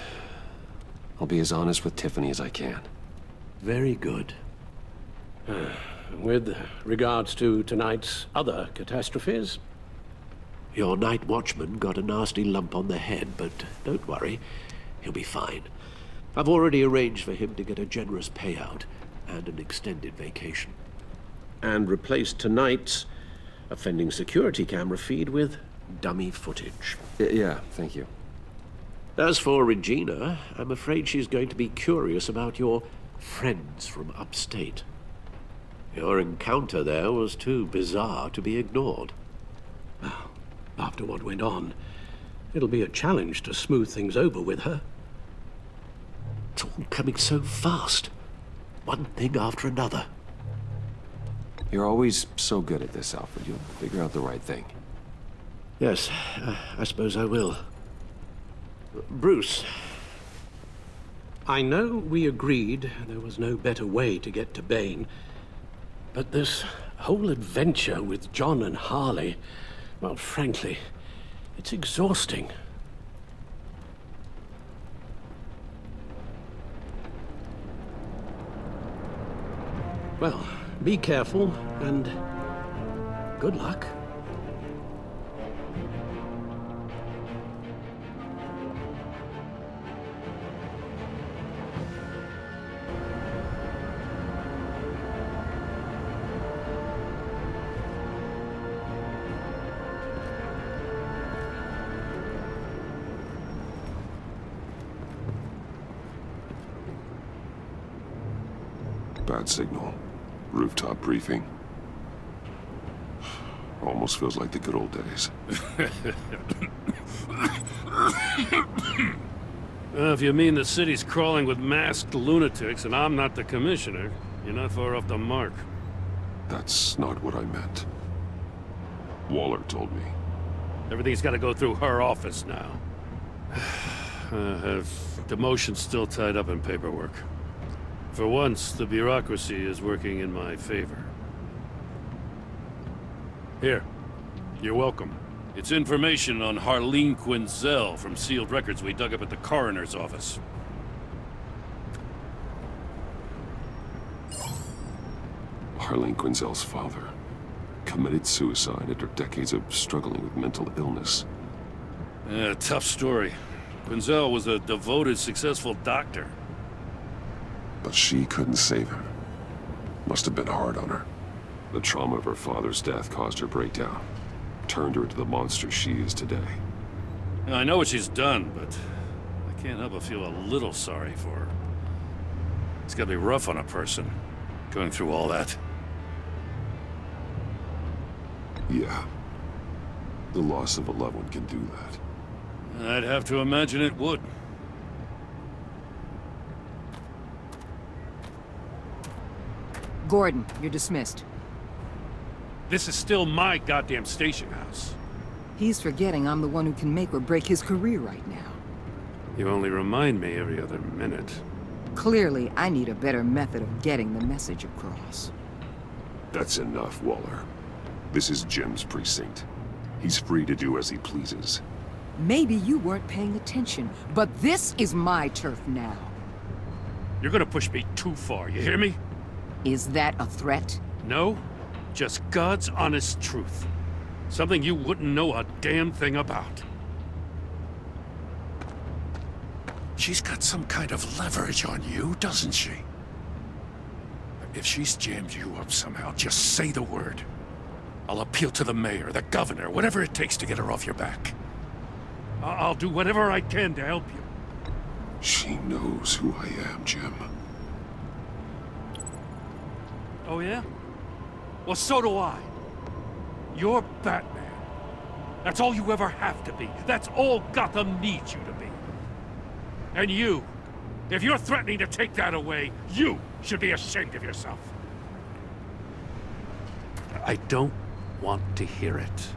I'll be as honest with Tiffany as I can. Very good. With regards to tonight's other catastrophes? Your night watchman got a nasty lump on the head, but don't worry, he'll be fine. I've already arranged for him to get a generous payout and an extended vacation. And replaced tonight's offending security camera feed with dummy footage. Yeah, thank you. As for Regina, I'm afraid she's going to be curious about your friends from upstate. Your encounter there was too bizarre to be ignored. Well, after what went on, it'll be a challenge to smooth things over with her. It's all coming so fast. One thing after another. You're always so good at this, Alfred. You'll figure out the right thing. Yes, I suppose I will. Bruce. I know we agreed there was no better way to get to Bane, but this whole adventure with John and Harley, well, frankly, it's exhausting. Well, be careful, and good luck. Bad signal. Rooftop briefing. Almost feels like the good old days. If you mean the city's crawling with masked lunatics and I'm not the commissioner, you're not far off the mark. That's not what I meant. Waller told me. Everything's got to go through her office now. Have demotion still tied up in paperwork. For once, the bureaucracy is working in my favor. Here, you're welcome. It's information on Harleen Quinzel from sealed records we dug up at the coroner's office. Harleen Quinzel's father committed suicide after decades of struggling with mental illness. Yeah, tough story. Quinzel was a devoted, successful doctor. But she couldn't save him. Must have been hard on her. The trauma of her father's death caused her breakdown. Turned her into the monster she is today. Now, I know what she's done, but I can't help but feel a little sorry for her. It's gotta be rough on a person, going through all that. Yeah. The loss of a loved one can do that. I'd have to imagine it would. Gordon, you're dismissed. This is still my goddamn station house. He's forgetting I'm the one who can make or break his career right now. You only remind me every other minute. Clearly, I need a better method of getting the message across. That's enough, Waller. This is Jim's precinct. He's free to do as he pleases. Maybe you weren't paying attention, but this is my turf now. You're gonna push me too far, you hear me? Is that a threat? No, just God's honest truth. Something you wouldn't know a damn thing about. She's got some kind of leverage on you, doesn't she? If she's jammed you up somehow, just say the word. I'll appeal to the mayor, the governor, whatever it takes to get her off your back. I'll do whatever I can to help you. She knows who I am, Jim. Oh yeah? Well, so do I. You're Batman. That's all you ever have to be. That's all Gotham needs you to be. And you, if you're threatening to take that away, you should be ashamed of yourself. I don't want to hear it.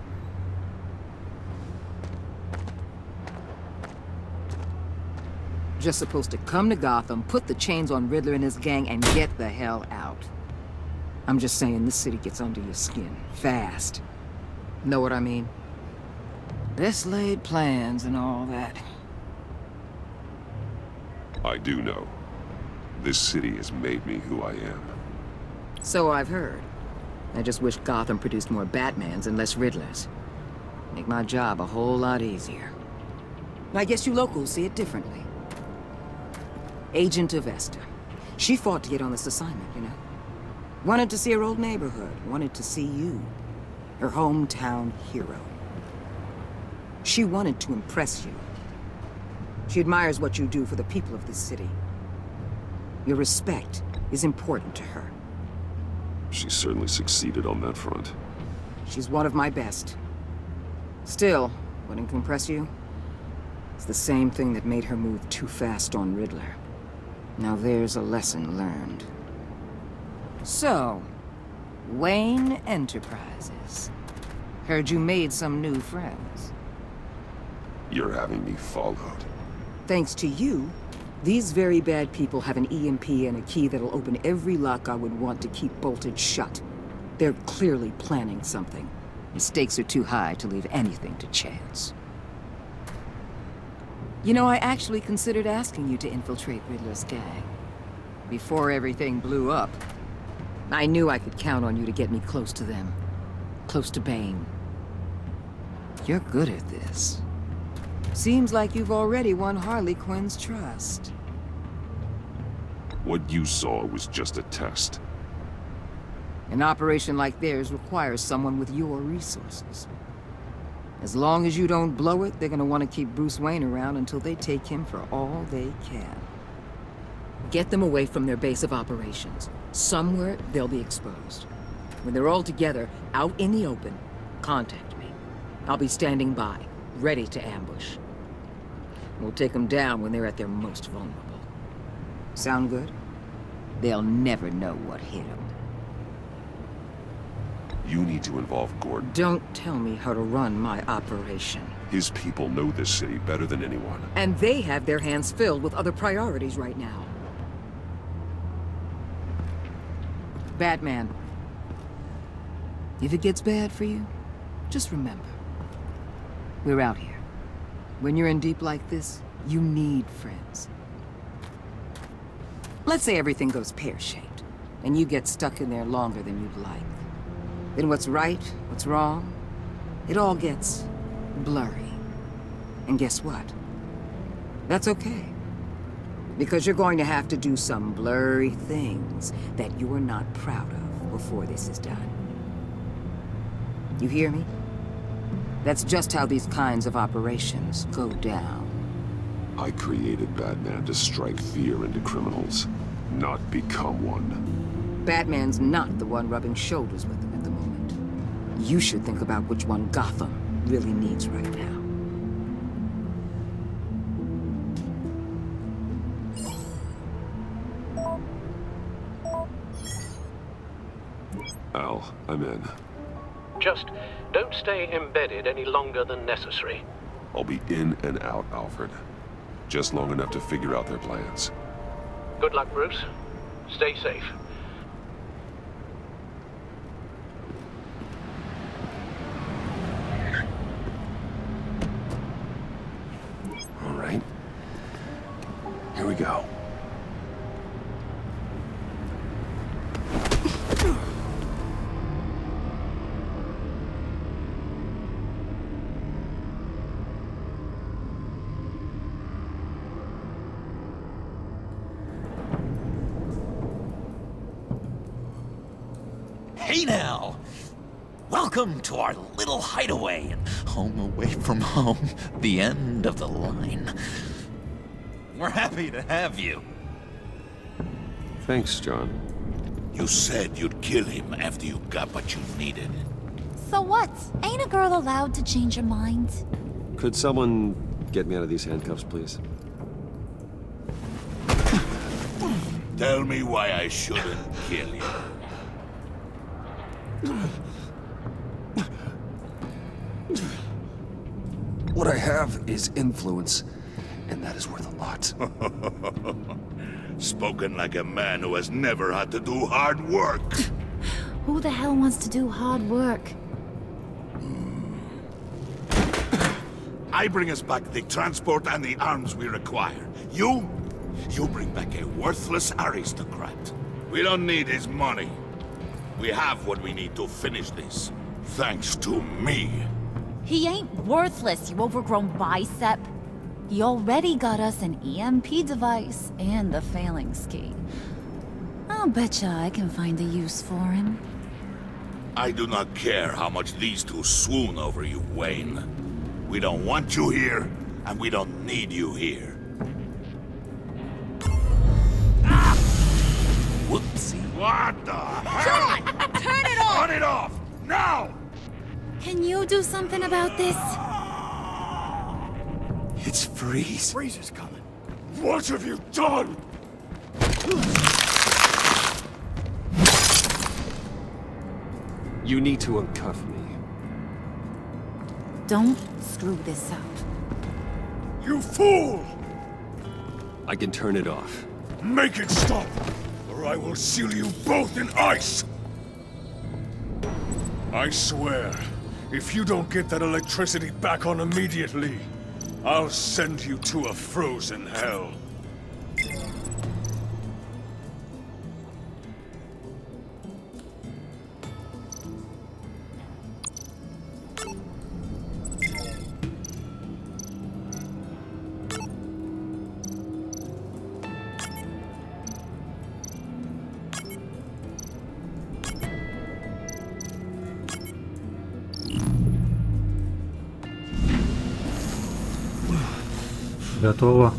Just supposed to come to Gotham, put the chains on Riddler and his gang, and get the hell out. I'm just saying, this city gets under your skin. Fast. Know what I mean? Best laid plans and all that. I do know. This city has made me who I am. So I've heard. I just wish Gotham produced more Batmans and less Riddlers. Make my job a whole lot easier. I guess you locals see it differently. Agent Avesta. She fought to get on this assignment, you know? Wanted to see her old neighborhood. Wanted to see you. Her hometown hero. She wanted to impress you. She admires what you do for the people of this city. Your respect is important to her. She certainly succeeded on that front. She's one of my best. Still, wouldn't impress you? It's the same thing that made her move too fast on Riddler. Now there's a lesson learned. So, Wayne Enterprises. Heard you made some new friends. You're having me followed. Thanks to you, these very bad people have an EMP and a key that'll open every lock I would want to keep bolted shut. They're clearly planning something. The stakes are too high to leave anything to chance. You know, I actually considered asking you to infiltrate Riddler's gang. Before everything blew up, I knew I could count on you to get me close to them. Close to Bane. You're good at this. Seems like you've already won Harley Quinn's trust. What you saw was just a test. An operation like theirs requires someone with your resources. As long as you don't blow it, they're gonna want to keep Bruce Wayne around until they take him for all they can. Get them away from their base of operations. Somewhere they'll be exposed. When they're all together, out in the open, contact me. I'll be standing by, ready to ambush. We'll take them down when they're at their most vulnerable. Sound good? They'll never know what hit them. You need to involve Gordon. Don't tell me how to run my operation. His people know this city better than anyone. And they have their hands filled with other priorities right now. Batman. If it gets bad for you, just remember. We're out here. When you're in deep like this, you need friends. Let's say everything goes pear-shaped, and you get stuck in there longer than you'd like. Then what's right, what's wrong, it all gets blurry. And guess what? That's okay. Because you're going to have to do some blurry things that you're not proud of before this is done. You hear me? That's just how these kinds of operations go down. I created Batman to strike fear into criminals, not become one. Batman's not the one rubbing shoulders with them at the moment. You should think about which one Gotham really needs right now. Al, I'm in. Just don't stay embedded any longer than necessary. I'll be in and out, Alfred. Just long enough to figure out their plans. Good luck, Bruce. Stay safe. All right. Here we go. Hey now! Welcome to our little hideaway and home away from home, the end of the line. We're happy to have you. Thanks, John. You said you'd kill him after you got what you needed. So what? Ain't a girl allowed to change her mind? Could someone get me out of these handcuffs, please? Tell me why I shouldn't kill you. What I have is influence, and that is worth a lot. Spoken like a man who has never had to do hard work. Who the hell wants to do hard work? I bring us back the transport and the arms we require. You You bring back a worthless aristocrat. We don't need his money. We have what we need to finish this. Thanks to me. He ain't worthless, you overgrown bicep. He already got us an EMP device and the phalanx key. I'll betcha I can find a use for him. I do not care how much these two swoon over you, Wayne. We don't want you here, and we don't need you here. Whoopsie. What the hell? John! Turn it off! Turn it off! Now! Can you do something about this? It's Freeze. Freeze is coming. What have you done? You need to uncuff me. Don't screw this up. You fool! I can turn it off. Make it stop, or I will seal you both in ice! I swear, if you don't get that electricity back on immediately, I'll send you to a frozen hell. Готово.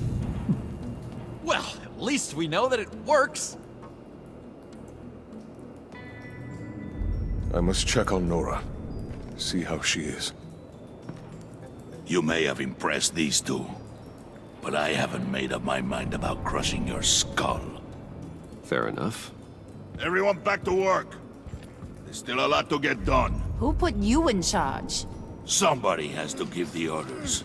Well, at least we know that it works. I must check on Nora. See how she is. You may have impressed these two, but I haven't made up my mind about crushing your skull. Fair enough. Everyone back to work. There's still a lot to get done. Who put you in charge? Somebody has to give the orders.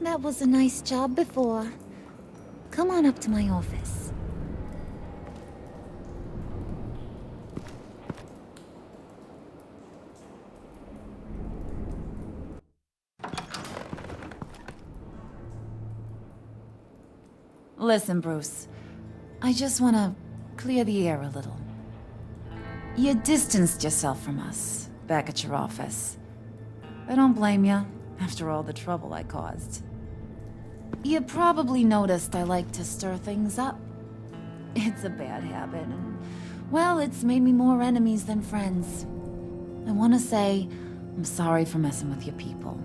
That was a nice job before. Come on up to my office. Listen, Bruce. I just want to clear the air a little. You distanced yourself from us back at your office. I don't blame you, after all the trouble I caused. You probably noticed I like to stir things up. It's a bad habit, and, well, it's made me more enemies than friends. I want to say I'm sorry for messing with your people.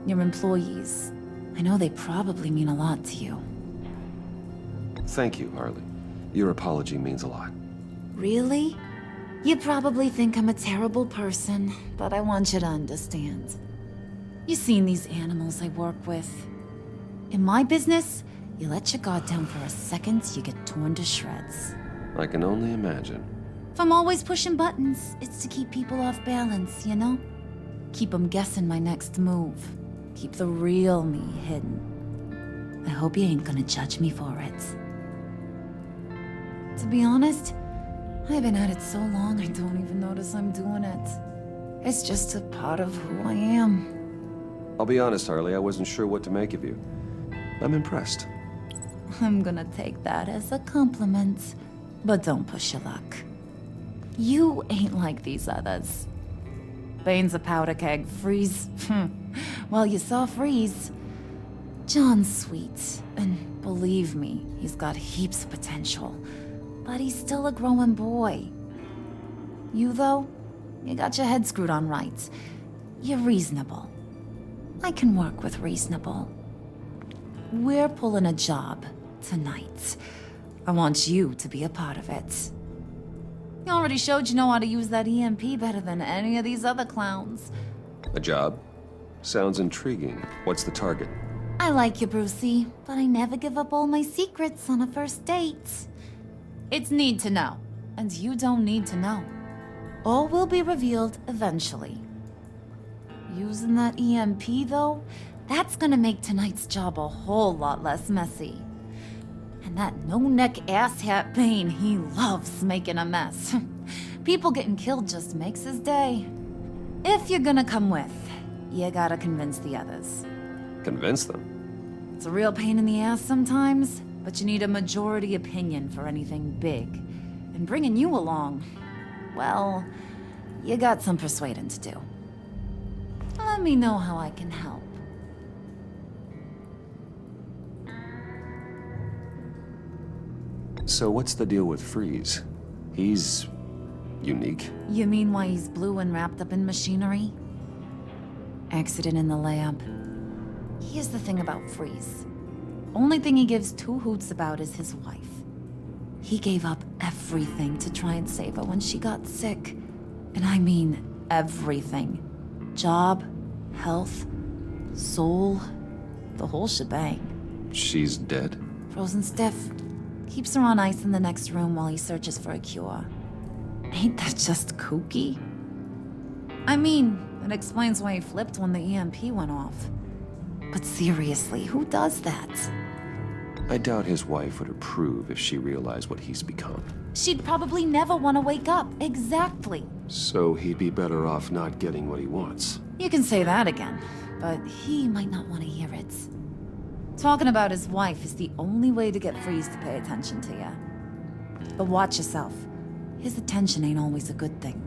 Your employees. I know they probably mean a lot to you. Thank you, Harley. Your apology means a lot. Really? You probably think I'm a terrible person, but I want you to understand. You've seen these animals I work with. In my business, you let your guard down for a second, you get torn to shreds. I can only imagine. If I'm always pushing buttons, it's to keep people off balance, you know? Keep them guessing my next move. Keep the real me hidden. I hope you ain't gonna judge me for it. To be honest, I've been at it so long I don't even notice I'm doing it. It's just a part of who I am. I'll be honest, Harley, I wasn't sure what to make of you. I'm impressed. I'm gonna take that as a compliment, but don't push your luck. You ain't like these others. Bane's a powder keg, Freeze. Well, you saw Freeze. John's sweet, and believe me, he's got heaps of potential, but he's still a growing boy. You, though, you got your head screwed on right. You're reasonable. I can work with reasonable. We're pulling a job tonight. I want you to be a part of it. You already showed you know how to use that EMP better than any of these other clowns. A job? Sounds intriguing. What's the target? I like you, Brucey, but I never give up all my secrets on a first date. It's need to know, and you don't need to know. All will be revealed eventually. Using that EMP, though, that's gonna make tonight's job a whole lot less messy. And that no-neck asshat Bane, he loves making a mess. People getting killed just makes his day. If you're gonna come with, you gotta convince the others. Convince them? It's a real pain in the ass sometimes, but you need a majority opinion for anything big. And bringing you along, well, you got some persuading to do. Let me know how I can help. So what's the deal with Freeze? He's unique. You mean why he's blue and wrapped up in machinery? Accident in the lab. Here's the thing about Freeze. Only thing he gives two hoots about is his wife. He gave up everything to try and save her when she got sick. And I mean everything. Job, health, soul, the whole shebang. She's dead? Frozen stiff. Keeps her on ice in the next room while he searches for a cure. Ain't that just kooky? I mean, it explains why he flipped when the EMP went off. But seriously, who does that? I doubt his wife would approve if she realized what he's become. She'd probably never want to wake up. Exactly. So he'd be better off not getting what he wants. You can say that again, but he might not want to hear it. Talking about his wife is the only way to get Freeze to pay attention to you. But watch yourself. His attention ain't always a good thing.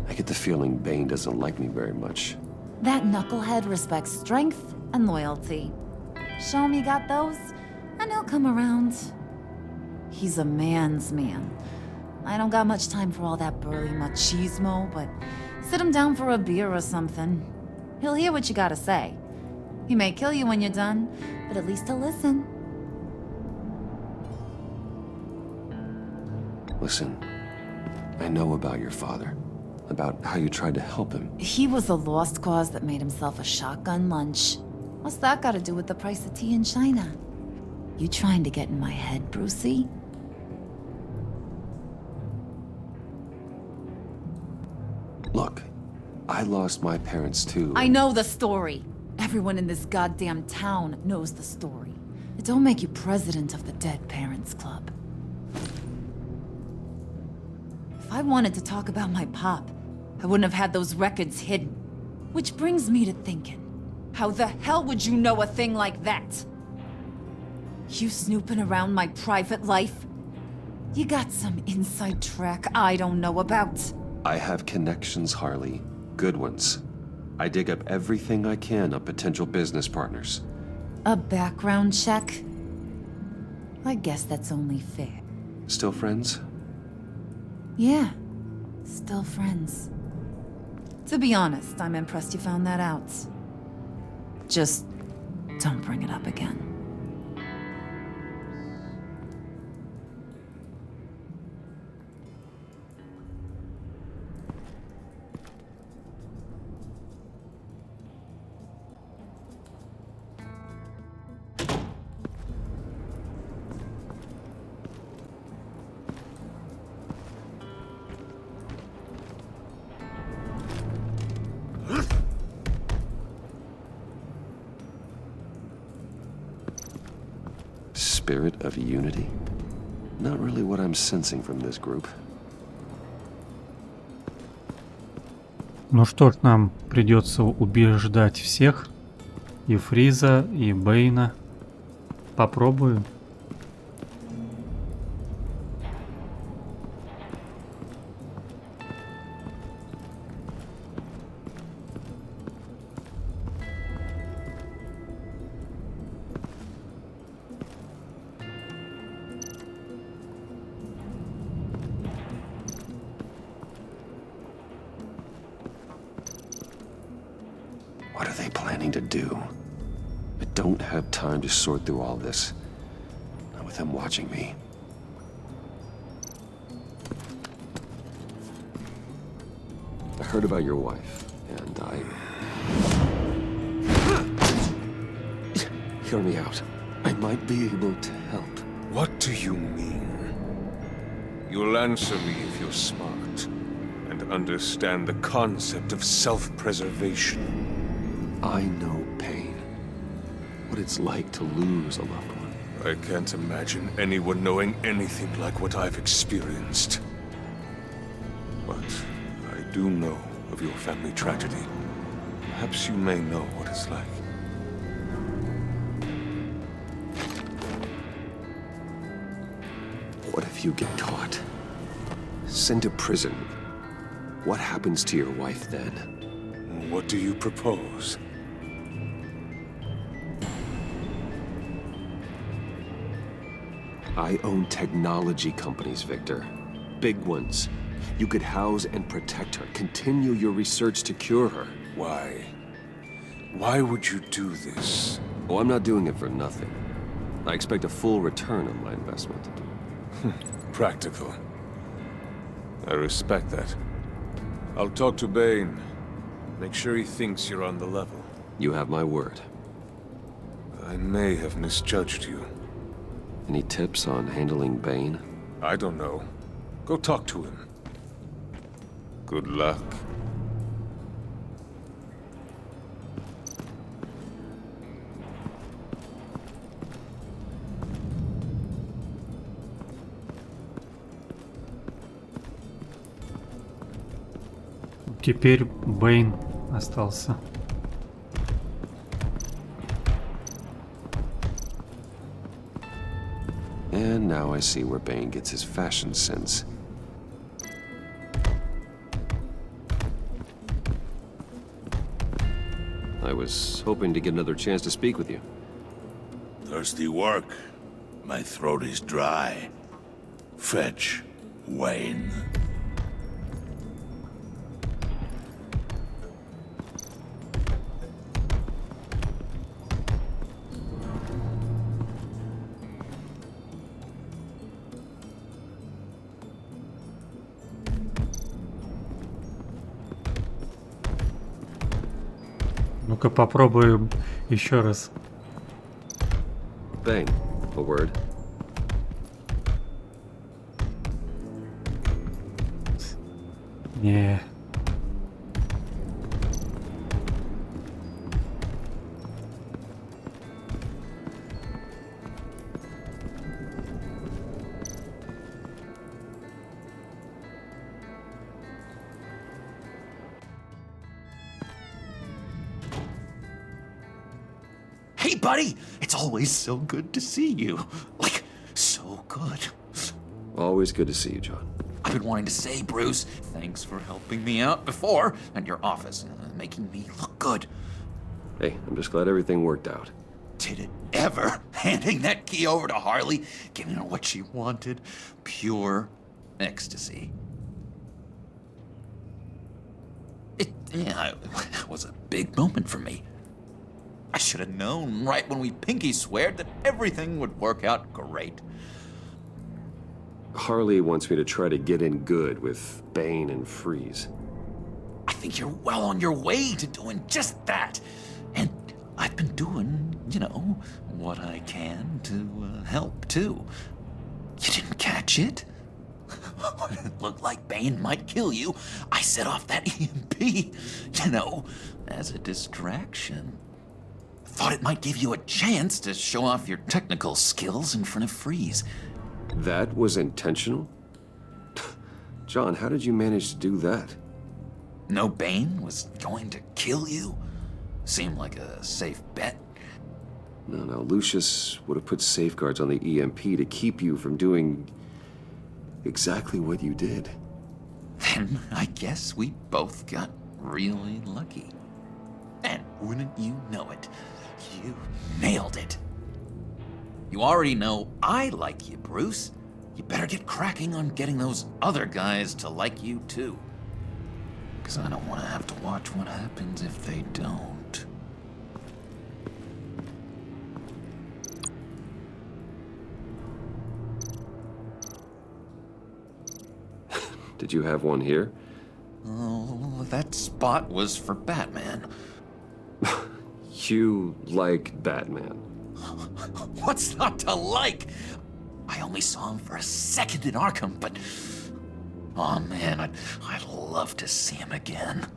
I get the feeling Bane doesn't like me very much. That knucklehead respects strength and loyalty. Show him you got those, and he'll come around. He's a man's man. I don't got much time for all that burly machismo, but sit him down for a beer or something. He'll hear what you gotta say. He may kill you when you're done, but at least he'll listen. Listen, I know about your father. About how you tried to help him. He was a lost cause that made himself a shotgun lunch. What's that got to do with the price of tea in China? You trying to get in my head, Brucey? Look, I lost my parents too. I know the story. Everyone in this goddamn town knows the story. It don't make you president of the Dead Parents Club. If I wanted to talk about my pop, I wouldn't have had those records hidden. Which brings me to thinking, how the hell would you know a thing like that? You snooping around my private life? You got some inside track I don't know about. I have connections, Harley. Good ones. I dig up everything I can of potential business partners. A background check? I guess that's only fair. Still friends? Yeah, still friends. To be honest, I'm impressed you found that out. Just don't bring it up again. Spirit of unity? Not really what I'm sensing from this group. Ну что ж, нам придется убеждать всех. И Фриза, и Бэйна. Попробую. What are they planning to do? I don't have time to sort through all this. Not with them watching me. I heard about your wife, and Hear me out. I might be able to help. What do you mean? You'll answer me if you're smart and understand the concept of self-preservation. I know pain. What it's like to lose a loved one. I can't imagine anyone knowing anything like what I've experienced. But I do know of your family tragedy. Perhaps you may know what it's like. What if you get caught? Sent to prison. What happens to your wife then? What do you propose? I own technology companies, Victor. Big ones. You could house and protect her. Continue your research to cure her. Why? Why would you do this? Oh, I'm not doing it for nothing. I expect a full return on my investment. Practical. I respect that. I'll talk to Bane. Make sure he thinks you're on the level. You have my word. I may have misjudged you. Any tips on handling Bane? I don't know. Go talk to him. Good luck. Теперь Бэйн остался. And now I see where Bane gets his fashion sense. I was hoping to get another chance to speak with you. Thirsty work. My throat is dry. Fetch, Wayne. Ну-ка попробуем еще раз. Bane, a word. Не. Hey, buddy! It's always so good to see you. Like, so good. Always good to see you, John. I've been wanting to say, Bruce, thanks for helping me out before at your office, making me look good. Hey, I'm just glad everything worked out. Did it ever? Handing that key over to Harley, giving her what she wanted. Pure ecstasy. It was a big moment for me. I should have known right when we pinky sweared that everything would work out great. Harley wants me to try to get in good with Bane and Freeze. I think you're well on your way to doing just that. And I've been doing, what I can to help, too. You didn't catch it? When it looked like Bane might kill you, I set off that EMP, as a distraction. Thought it might give you a chance to show off your technical skills in front of Freeze. That was intentional? John, how did you manage to do that? No Bane was going to kill you? Seemed like a safe bet. No, Lucius would have put safeguards on the EMP to keep you from doing exactly what you did. Then I guess we both got really lucky. And wouldn't you know it, you nailed it. You already know I like you, Bruce. You better get cracking on getting those other guys to like you, too. Because I don't want to have to watch what happens if they don't. Did you have one here? Oh, that spot was for Batman. You like Batman. What's not to like? I only saw him for a second in Arkham, but... Oh man, I'd love to see him again.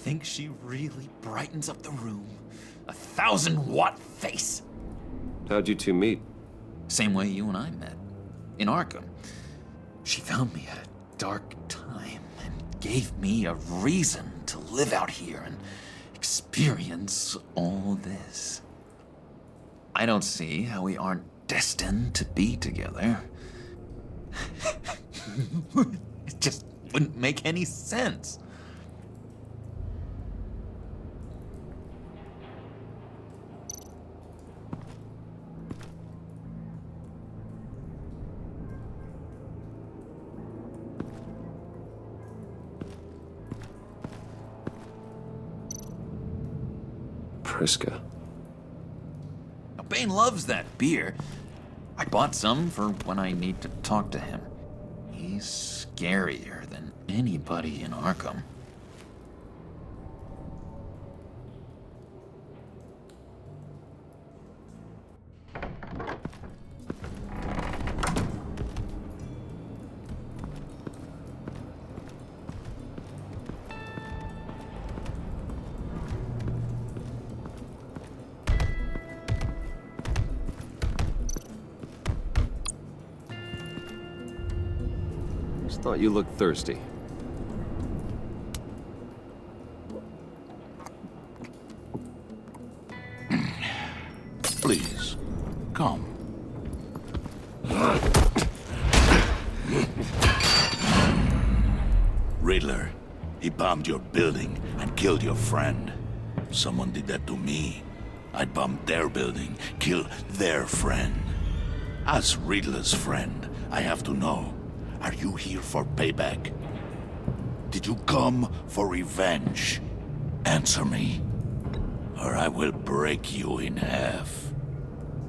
think she really brightens up the room? 1,000-watt face. How'd you two meet? Same way you and I met. In Arkham. She found me at a dark time and gave me a reason to live out here and experience all this. I don't see how we aren't destined to be together. It just wouldn't make any sense. Priska. Now, Bane loves that beer. I bought some for when I need to talk to him. He's scarier than anybody in Arkham. Thought you looked thirsty. Please, come. Riddler, he bombed your building and killed your friend. Someone did that to me. I'd bomb their building, kill their friend. As Riddler's friend, I have to know. Are you here for payback? Did you come for revenge? Answer me, or I will break you in half.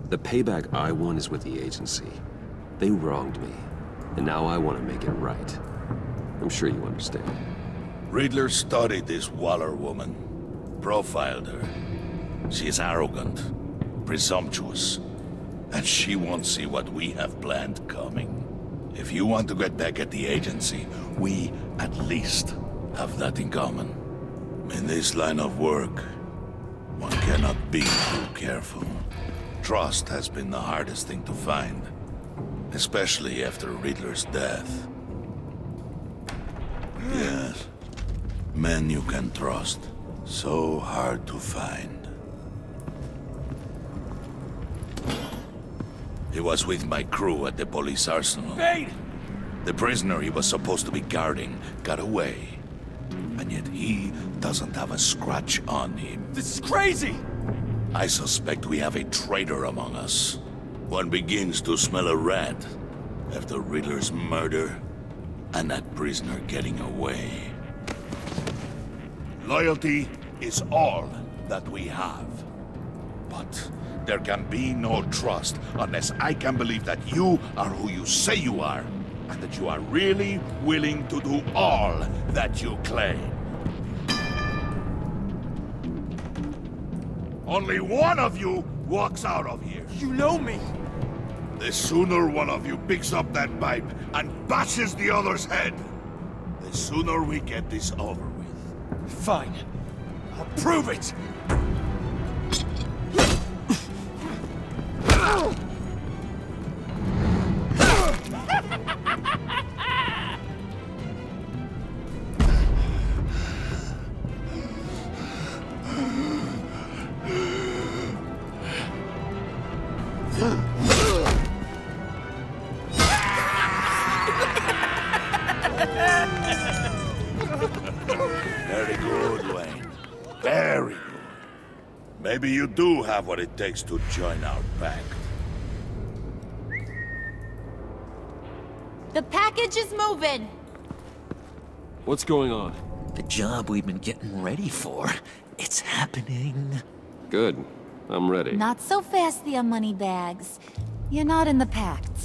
The payback I want is with the agency. They wronged me, and now I want to make it right. I'm sure you understand. Riddler studied this Waller woman, profiled her. She is arrogant, presumptuous, and she won't see what we have planned coming. If you want to get back at the agency, we at least have that in common. In this line of work, one cannot be too careful. Trust has been the hardest thing to find, especially after Riddler's death. Yes, men you can trust, so hard to find. He was with my crew at the police arsenal. Bane! The prisoner he was supposed to be guarding got away. And yet he doesn't have a scratch on him. This is crazy! I suspect we have a traitor among us. One begins to smell a rat after Riddler's murder and that prisoner getting away. Loyalty is all that we have. But there can be no trust unless I can believe that you are who you say you are, and that you are really willing to do all that you claim. Only one of you walks out of here. You know me! The sooner one of you picks up that pipe and bashes the other's head, the sooner we get this over with. Fine. I'll prove it! Very good, Wayne. Very good. Maybe you do have what it takes to join our pact. The package is moving. What's going on? The job we've been getting ready for. It's happening. Good. I'm ready. Not so fast, the money bags. You're not in the Pact.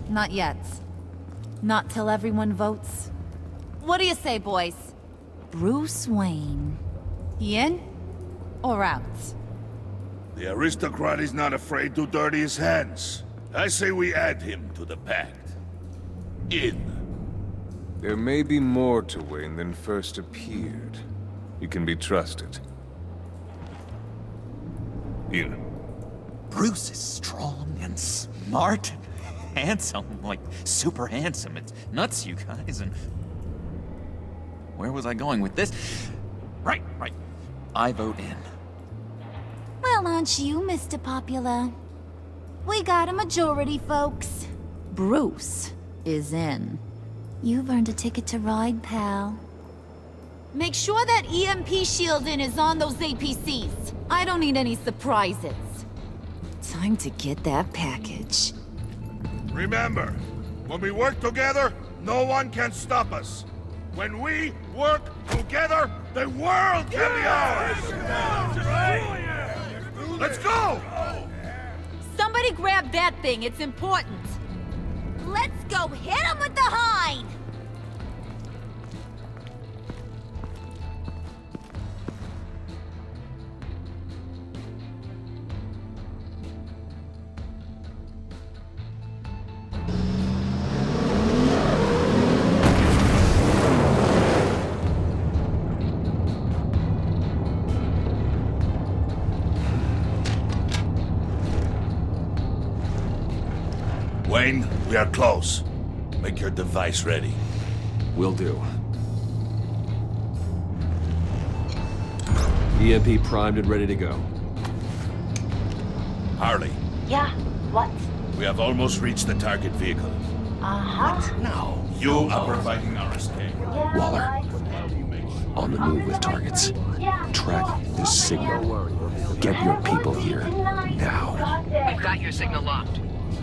Not yet. Not till everyone votes. What do you say, boys? Bruce Wayne. He in or out? The aristocrat is not afraid to dirty his hands. I say we add him to the pact. In. There may be more to Wayne than first appeared. You can be trusted. Here. Bruce is strong and smart and handsome, like super handsome. It's nuts, you guys, and... Where was I going with this? Right. I vote in. Well, aren't you, Mr. Popular? We got a majority, folks. Bruce is in. You've earned a ticket to ride, pal. Make sure that EMP shielding is on those APCs. I don't need any surprises. Time to get that package. Remember, when we work together, no one can stop us. When we work together, the world can be ours! Let's go! Somebody grab that thing, it's important. Let's go hit him with the hind! Wayne, we are close. Make your device ready. Will do. EMP primed and ready to go. Harley. Yeah, what? We have almost reached the target vehicle. What? No. You are providing our escape. Waller. On the move with targets. Track this signal. Get your people here. Now. We've got your signal locked.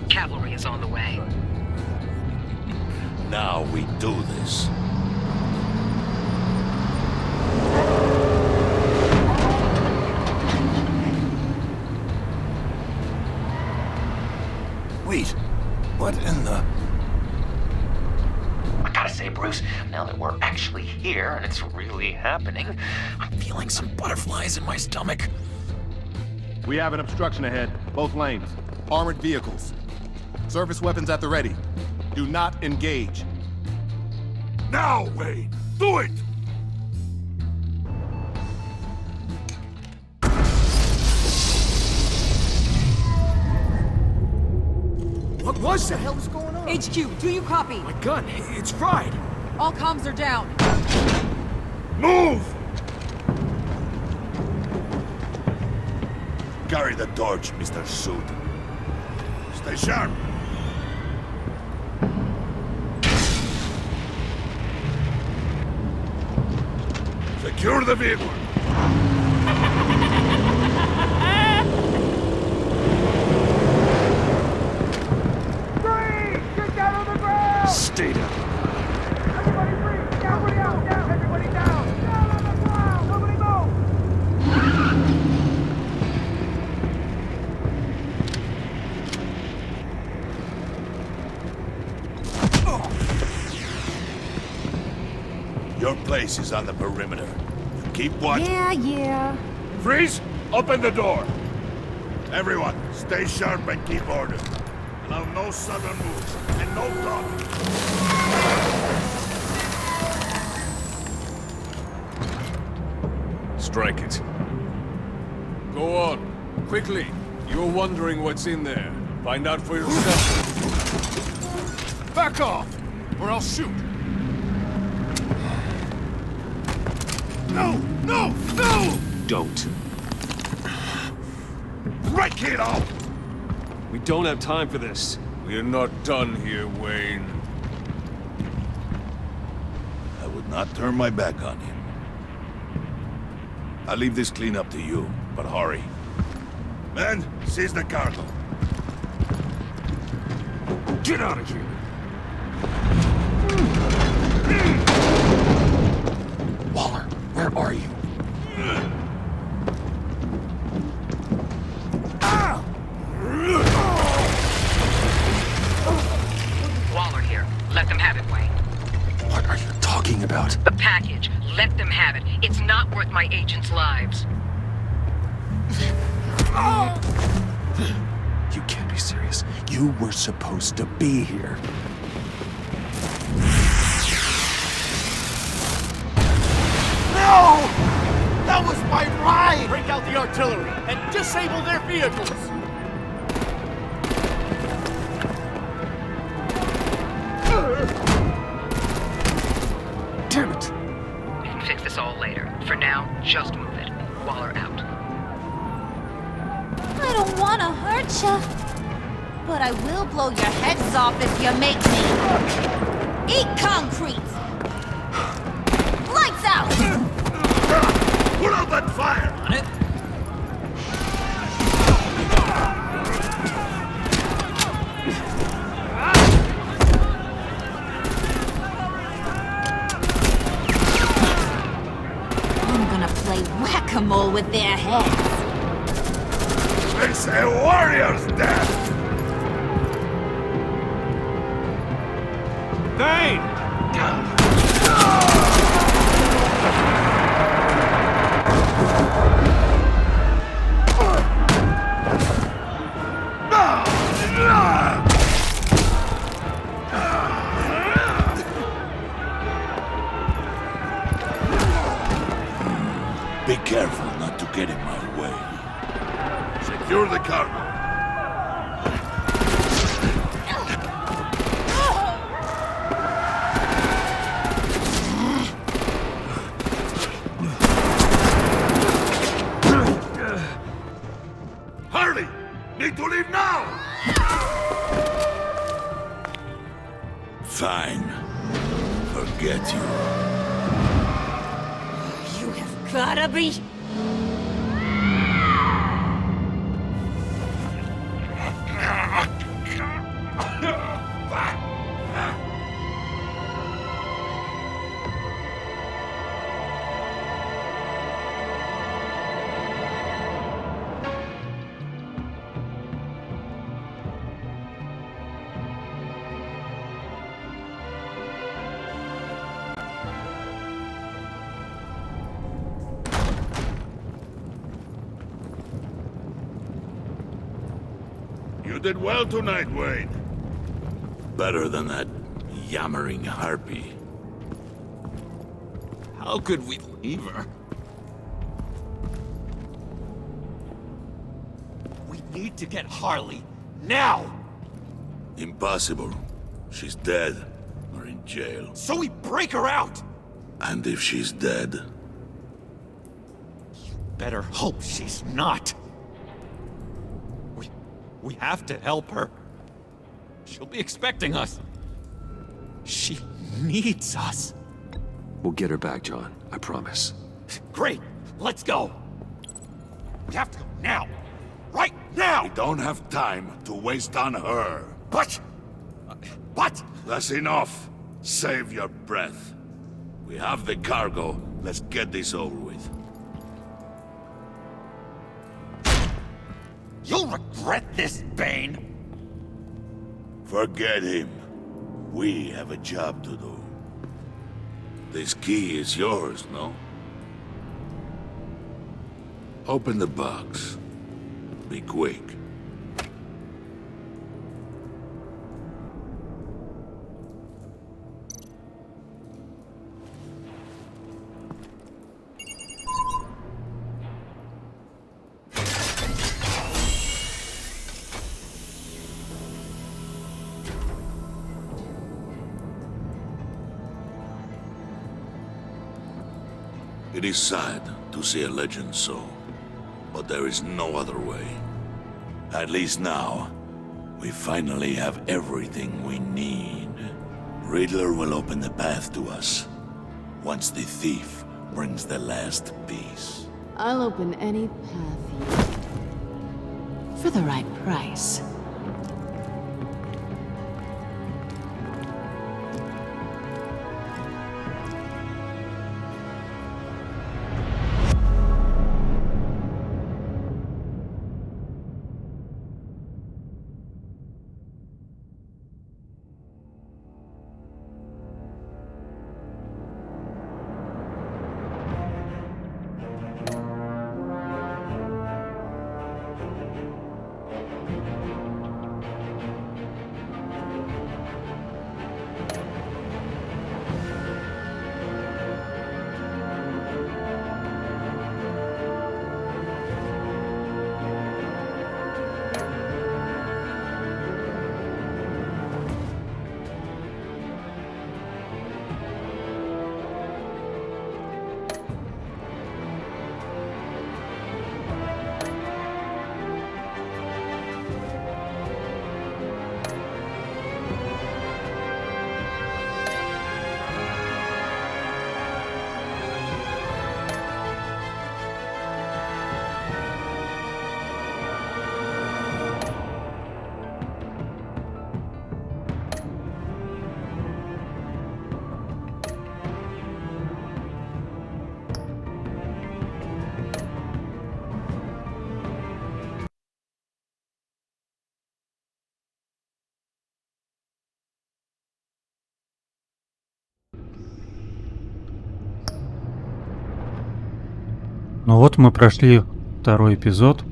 Cavalry is on the way. Now we do this. Wait, what in the... I gotta say, Bruce, now that we're actually here and it's really happening, I'm feeling some butterflies in my stomach. We have an obstruction ahead, both lanes. Armored vehicles. Service weapons at the ready. Do not engage. Now, Wayne! Do it! What was that? What the hell is going on? HQ, do you copy? My gun, it's fried. All comms are down. Move! Carry the torch, Mr. Suit. Stay sharp. Secure the vehicle. Get down on the ground! Stay down. Everybody free! Everybody out! Down! Everybody down! Down on the ground! Nobody move! Your place is on the perimeter. Keep watch. Yeah. Freeze! Open the door! Everyone, stay sharp and keep order. Allow no sudden moves and no talking. Strike it. Go on. Quickly. You're wondering what's in there. Find out for yourself. Back off, or I'll shoot. No! No! No! Don't. Right, kiddo! We don't have time for this. We're not done here, Wayne. I would not turn my back on him. I'll leave this clean up to you, but hurry. Men, seize the cargo. Get out of here! Waller, where are you? Waller here. Let them have it, Wayne. What are you talking about? The package. Let them have it. It's not worth my agents' lives. You can't be serious. You were supposed to be here. No! That was my ride! Break out the artillery and disable their vehicles! Damn it! We can fix this all later. For now, just move it. Waller out. I don't want to hurt ya, but I will blow your heads off if you make me eat concrete. Lights out! Put out that fire! On it. I'm gonna play whack-a-mole with their heads. It's a warrior's death! Thane! Be careful not to get in my way. Secure the cargo. Hurry! Need to leave now! Fine. Forget you. You have gotta be... You did well tonight, Wayne. Better than that yammering harpy. How could we leave her? We need to get Harley, now! Impossible. She's dead, or in jail. So we break her out! And if she's dead? Better hope she's not. We have to help her. She'll be expecting us. She needs us. We'll get her back, John. I promise. Great. Let's go. We have to go now. Right now! We don't have time to waste on her. But... That's enough. Save your breath. We have the cargo. Let's get this over with. You'll regret this, Bane! Forget him. We have a job to do. This key is yours, no? Open the box. Be quick. It is sad to see a legend so, but there is no other way. At least now, we finally have everything we need. Riddler will open the path to us, once the thief brings the last piece. I'll open any path you... for the right price. Ну вот мы прошли второй эпизод.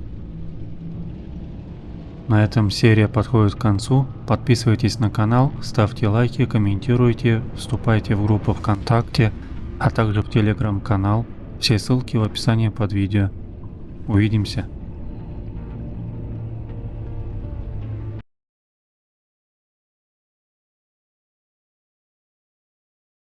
На этом серия подходит к концу. Подписывайтесь на канал, ставьте лайки, комментируйте, вступайте в группу ВКонтакте, а также в телеграм-канал. Все ссылки в описании под видео. Увидимся.